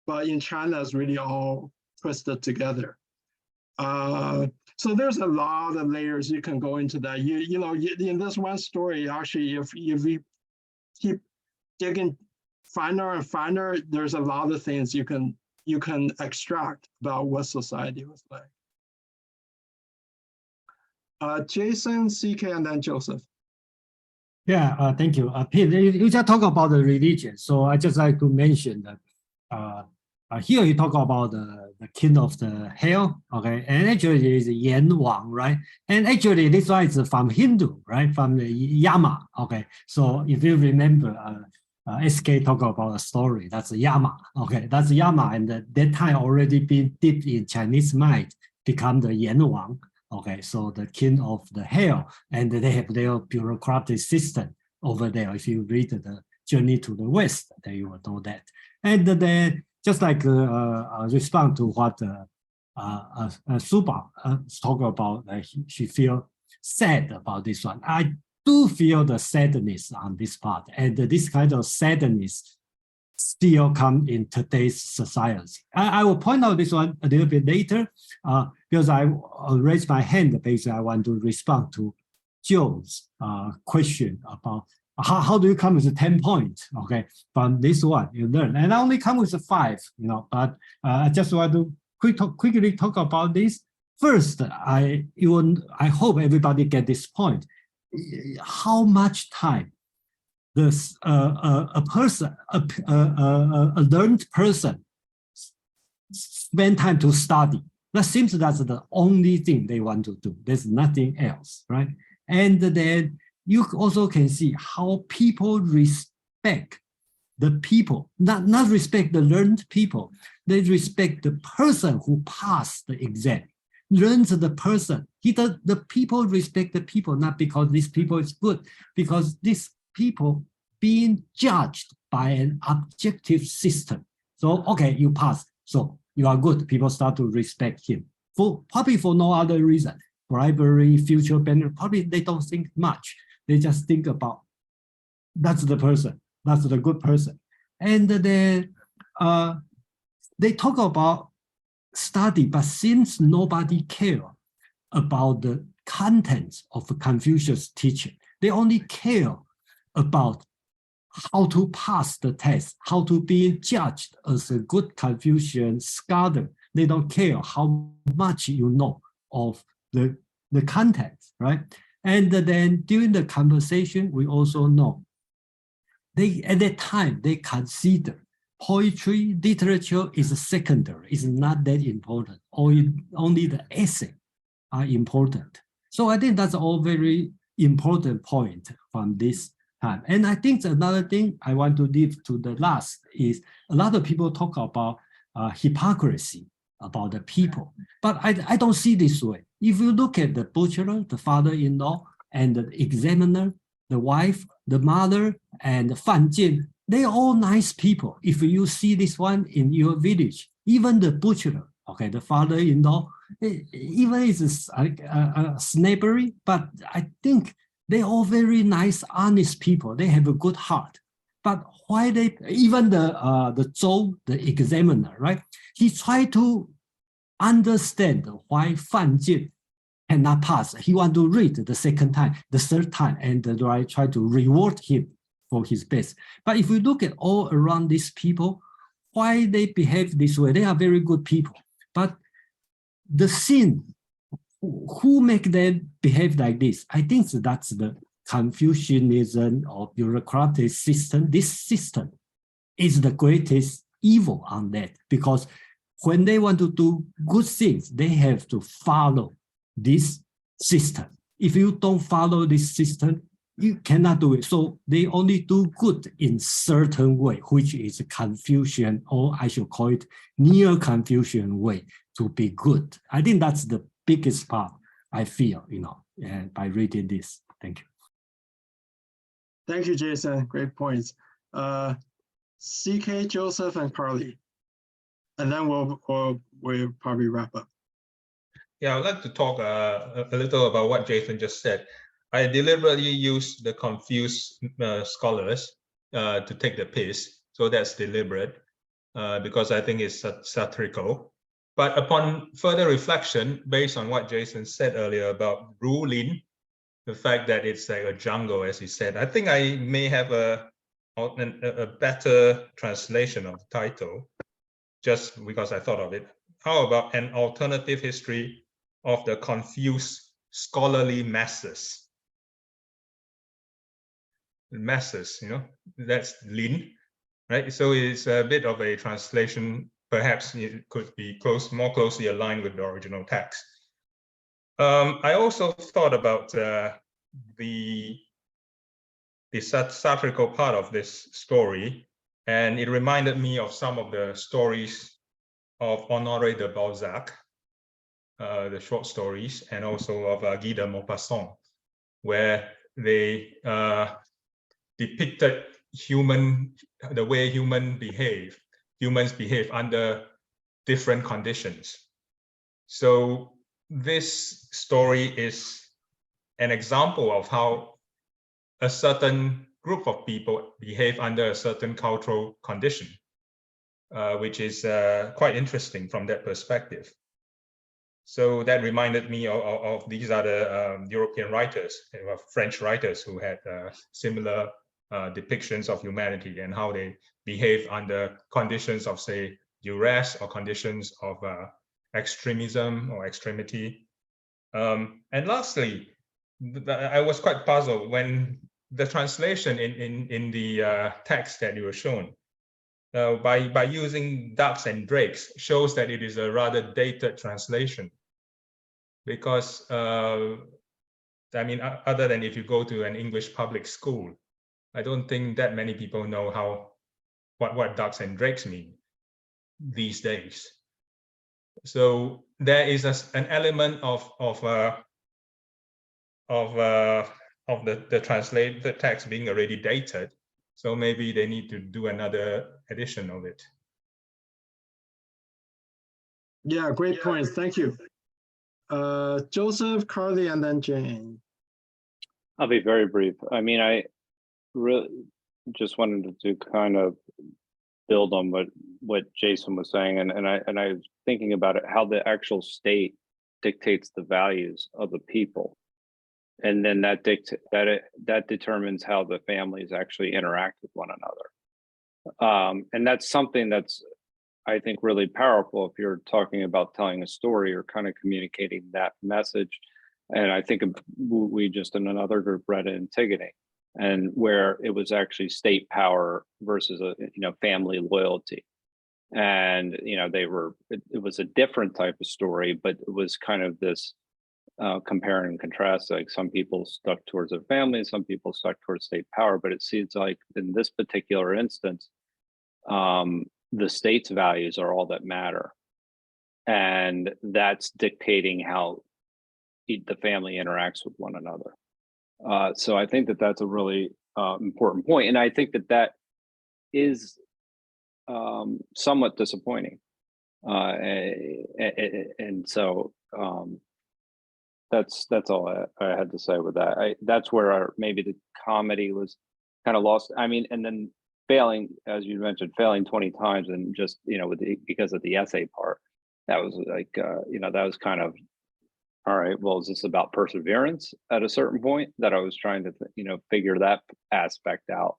but in China, it's really all twisted together. So there's a lot of layers you can go into that. In this one story, actually, if you keep digging finer and finer, there's a lot of things you can extract about what society was like. Jason, CK, and then Joseph. Yeah, thank you. Pete, you just talk about the religion. So I just like to mention that here you talk about the king of the hell, okay? And actually it is Yan Wang, right? And actually this one is from Hindu, right? From the Yama, okay? So if you remember, SK talk about a story, that's Yama, okay? That's Yama, and that time already been dipped in Chinese mind, become the Yan Wang, okay? So the king of the hell, and they have their bureaucratic system over there. If you read the Journey to the West, then you will know that. And then just like respond to what Suba talk about, she feel sad about this one. I do feel the sadness on this part, and this kind of sadness still come in today's society. I will point out this one a little bit later because I raised my hand. Basically, I want to respond to Joe's question about how do you come with 10 points? Okay, from this one you learn, and I only come with 5, but I just want to quickly talk about this. First, I hope everybody get this point. How much time does a learned person spend time to study? That seems that's the only thing they want to do. There's nothing else, right? And then you also can see how people respect the people, not respect the learned people. They respect the person who passed the exam, learns the person. The people respect the people, not because this people is good, because these people being judged by an objective system. So, okay, you pass, so you are good. People start to respect him, probably for no other reason. Bribery, future benefit, probably they don't think much. They just think about, that's the person, that's the good person. And then they talk about study, but since nobody cares about the contents of Confucius' teaching, they only care about how to pass the test, how to be judged as a good Confucian scholar. They don't care how much you know of the contents, right? And then during the conversation, we also know at that time they consider poetry, literature is secondary, is not that important, or only the essay are important. So I think that's all very important point from this time. And I think another thing I want to leave to the last is a lot of people talk about hypocrisy about the people, but I don't see this way. If you look at the butcher, the father-in-law, and the examiner, the wife, the mother, and Fan Jin, they're all nice people. If you see this one in your village, even the butcher, okay, the father-in-law, even it's snobbery, but I think they're all very nice, honest people. They have a good heart. But why even the Zhou, the examiner, right? He tried to understand why Fan Jin cannot pass. He want to read the second time, the third time, and try to reward him for his best. But if we look at all around these people, why they behave this way? They are very good people. But the sin, who make them behave like this? I think that's the Confucianism or bureaucratic system. This system is the greatest evil on that, because when they want to do good things, they have to follow this system. If you don't follow this system, you cannot do it. So they only do good in certain way, which is Confucian, or I should call it neo-Confucian way to be good. I think that's the biggest part I feel, by reading this. Thank you. Thank you, Jason. Great points. CK, Joseph, and Carly. And then we'll probably wrap up. Yeah, I'd like to talk a little about what Jason just said. I deliberately used the confused scholars to take the piss, so that's deliberate because I think it's satirical. But upon further reflection, based on what Jason said earlier about Rulin, the fact that it's like a jungle, as he said, I think I may have a better translation of the title, just because I thought of it. How about an alternative history of the confused scholarly masses? Masses, that's Lin, right? So it's a bit of a translation. Perhaps it could be more closely aligned with the original text. I also thought about the satirical part of this story, and it reminded me of some of the stories of Honoré de Balzac, the short stories, and also of Guy de Maupassant, where they depicted the way humans behave under different conditions. So this story is an example of how a certain group of people behave under a certain cultural condition, which is quite interesting from that perspective. So that reminded me of these other European writers, French writers who had similar depictions of humanity and how they behave under conditions of, say, duress or conditions of extremism or extremity. And lastly, I was quite puzzled when the translation in the text that you were shown by using ducks and drakes shows that it is a rather dated translation, because I mean, other than if you go to an English public school, I don't think that many people know what ducks and drakes mean these days. So there is an element of the text being already dated. So maybe they need to do another edition of it. Yeah, great points. Thank you. Joseph, Carly, and then Jane. I'll be very brief. I mean, I really just wanted to kind of build on what Jason was saying, and I was thinking about it, how the actual state dictates the values of the people, and then that determines how the families actually interact with one another. And that's something that's, I think, really powerful if you're talking about telling a story or kind of communicating that message. And I think we just in another group read Antigone, and where it was actually state power versus family loyalty. And it was a different type of story, but it was kind of this compare and contrast. Like some people stuck towards their family, some people stuck towards state power. But it seems like in this particular instance, the state's values are all that matter, and that's dictating how the family interacts with one another. So I think that that's a really important point, and I think that is somewhat disappointing. And so that's all I had to say with that. That's where maybe the comedy was kind of lost. I mean, and then failing, as you mentioned, failing 20 times, and just because of the essay part, that was like that was kind of, all right, well, is this about perseverance at a certain point? That I was trying to figure that aspect out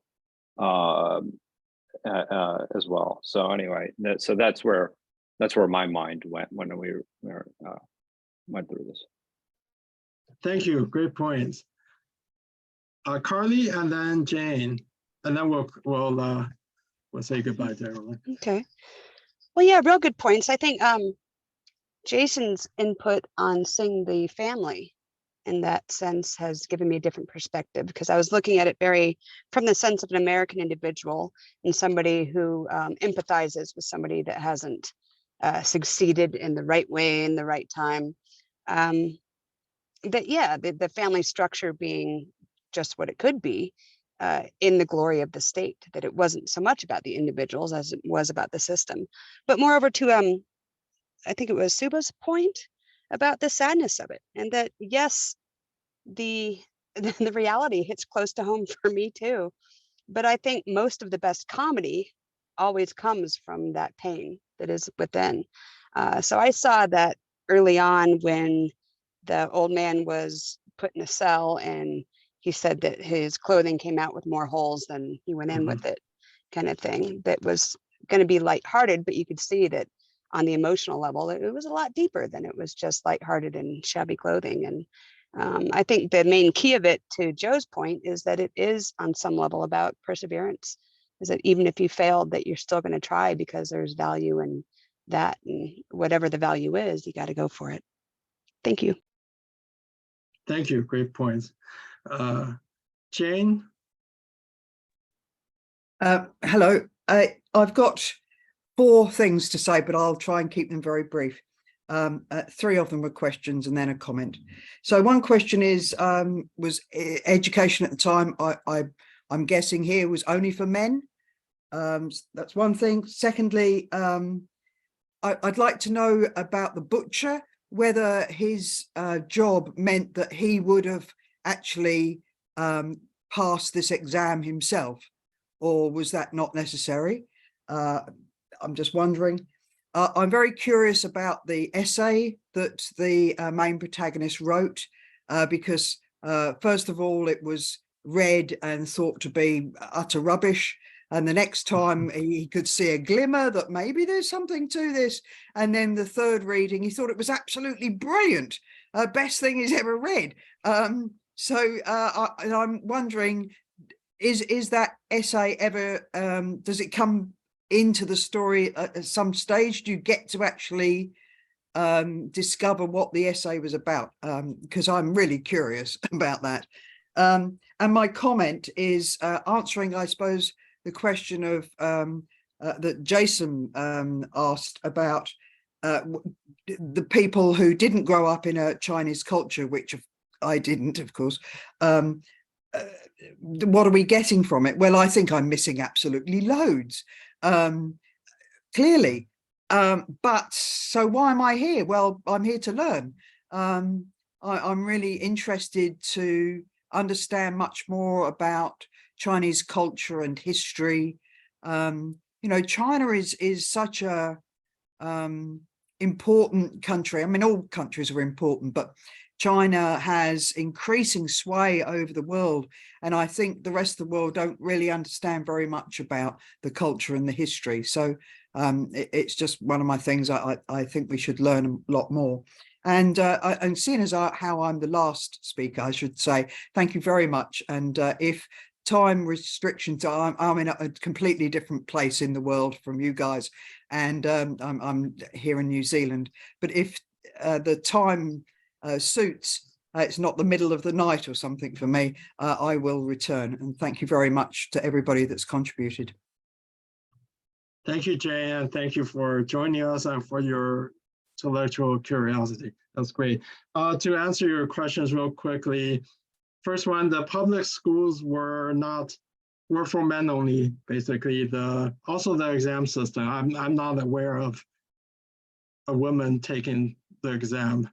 as well. So anyway, so that's where my mind went when we went through this. Thank you. Great points. Carly, and then Jane, and then we'll say goodbye to everyone. Okay. Well, yeah, real good points. I think Jason's input on seeing the family in that sense has given me a different perspective, because I was looking at it very from the sense of an American individual and somebody who empathizes with somebody that hasn't succeeded in the right way in the right time. The family structure being just what it could be in the glory of the state, that it wasn't so much about the individuals as it was about the system. But moreover, to I think it was Suba's point about the sadness of it, and that yes, the reality hits close to home for me too. But I think most of the best comedy always comes from that pain that is within. So I saw that early on when the old man was put in a cell, and he said that his clothing came out with more holes than he went in with it, kind of thing. That was going to be lighthearted, but you could see that on the emotional level, it was a lot deeper than it was just lighthearted and shabby clothing. And I think the main key of it, to Joe's point, is that it is on some level about perseverance. Is that even if you failed, that you're still going to try, because there's value in that, and whatever the value is, you got to go for it. Thank you. Thank you. Great points. Jane? Hello. I've got 4 things to say, but I'll try and keep them very brief. 3 of them were questions and then a comment. So one question is, was education at the time, I'm guessing here, was only for men? That's one thing. Secondly, I'd like to know about the butcher, whether his job meant that he would have actually passed this exam himself, or was that not necessary? I'm just wondering. I'm very curious about the essay that the main protagonist wrote, because first of all, it was read and thought to be utter rubbish. And the next time he could see a glimmer that maybe there's something to this. And then the third reading, he thought it was absolutely brilliant. Best thing he's ever read. So I'm wondering, is that essay ever, does it come into the story at some stage? Do you get to actually discover what the essay was about? Because I'm really curious about that. And my comment is answering, I suppose, the question of that Jason asked about the people who didn't grow up in a Chinese culture, which I didn't, of course. What are we getting from it? Well, I think I'm missing absolutely loads, clearly. But so why am I here? Well, I'm here to learn. I'm really interested to understand much more about Chinese culture and history. You know, China is such a important country. I mean, all countries are important, but China has increasing sway over the world. And I think the rest of the world don't really understand very much about the culture and the history. So it's just one of my things I think we should learn a lot more. And seeing as how I'm the last speaker, I should say, thank you very much. And if time restrictions, I'm in a completely different place in the world from you guys. And I'm here in New Zealand. But if the time suits, it's not the middle of the night or something for me, I will return. And thank you very much to everybody that's contributed. Thank you, Jay, and thank you for joining us and for your intellectual curiosity. That's great. To answer your questions real quickly, first one, the public schools were for men only, basically. Also the exam system. I'm not aware of a woman taking the exam.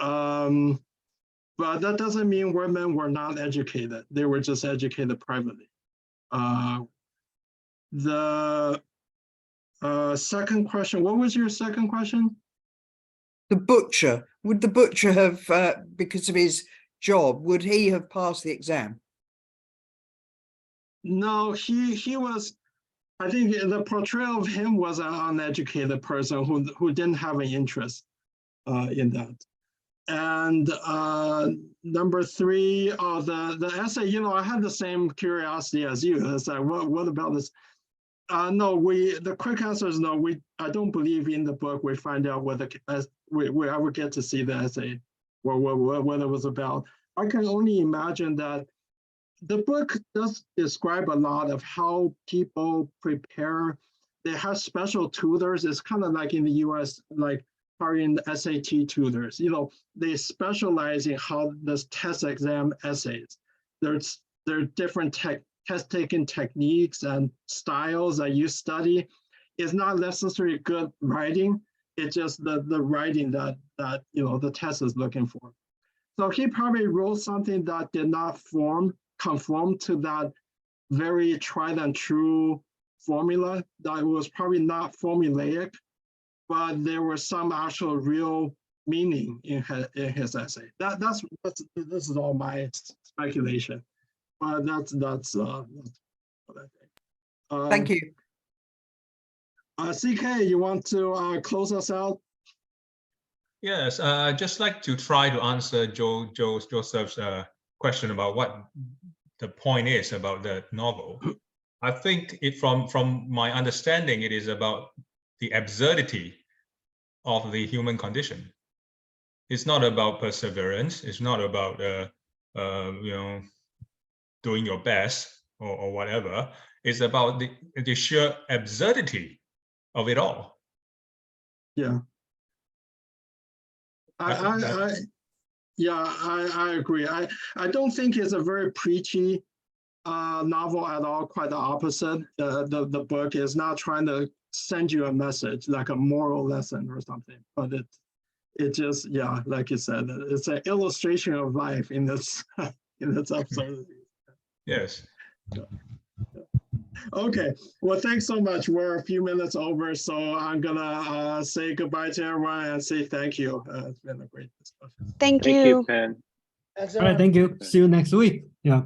But that doesn't mean women were not educated. They were just educated privately. The second question, what was your second question? The butcher, would the butcher have, because of his job, would he have passed the exam? No, he was, I think the portrayal of him was an uneducated person who didn't have an interest in that. And number three, the essay, you know, I had the same curiosity as you. It's like, what about this? No, the quick answer is no. I don't believe in the book we find out whether we ever get to see the essay or what it was about. I can only imagine that the book does describe a lot of how people prepare. They have special tutors. It's kind of like in the US, like hiring SAT tutors. You know, they specialize in how this test exam essays. There are different test-taking techniques and styles that you study. It's not necessarily good writing. It's just the writing that you know the test is looking for. So he probably wrote something that did not conform to that very tried and true formula. That was probably not formulaic, but there was some actual real meaning in his essay. This is all my speculation. That's what I think. Thank you. CK, you want to close us out? Yes, I'd just like to try to answer Joseph's question about what the point is about the novel. I think from my understanding, it is about the absurdity of the human condition. It's not about perseverance. It's not about you know, doing your best or whatever. It's about the sheer absurdity of it all. Yeah. I agree. I don't think it's a very preachy novel at all. Quite the opposite. The book is not trying to send you a message like a moral lesson or something, but it just, yeah, like you said, it's an illustration of life in its absurdity. Yes. Yeah. Okay, well, thanks so much. We're a few minutes over, so I'm gonna say goodbye to everyone and say thank you. It's been a great discussion. Thank you. Thank you, Pen. All right, thank you. See you next week. Yeah.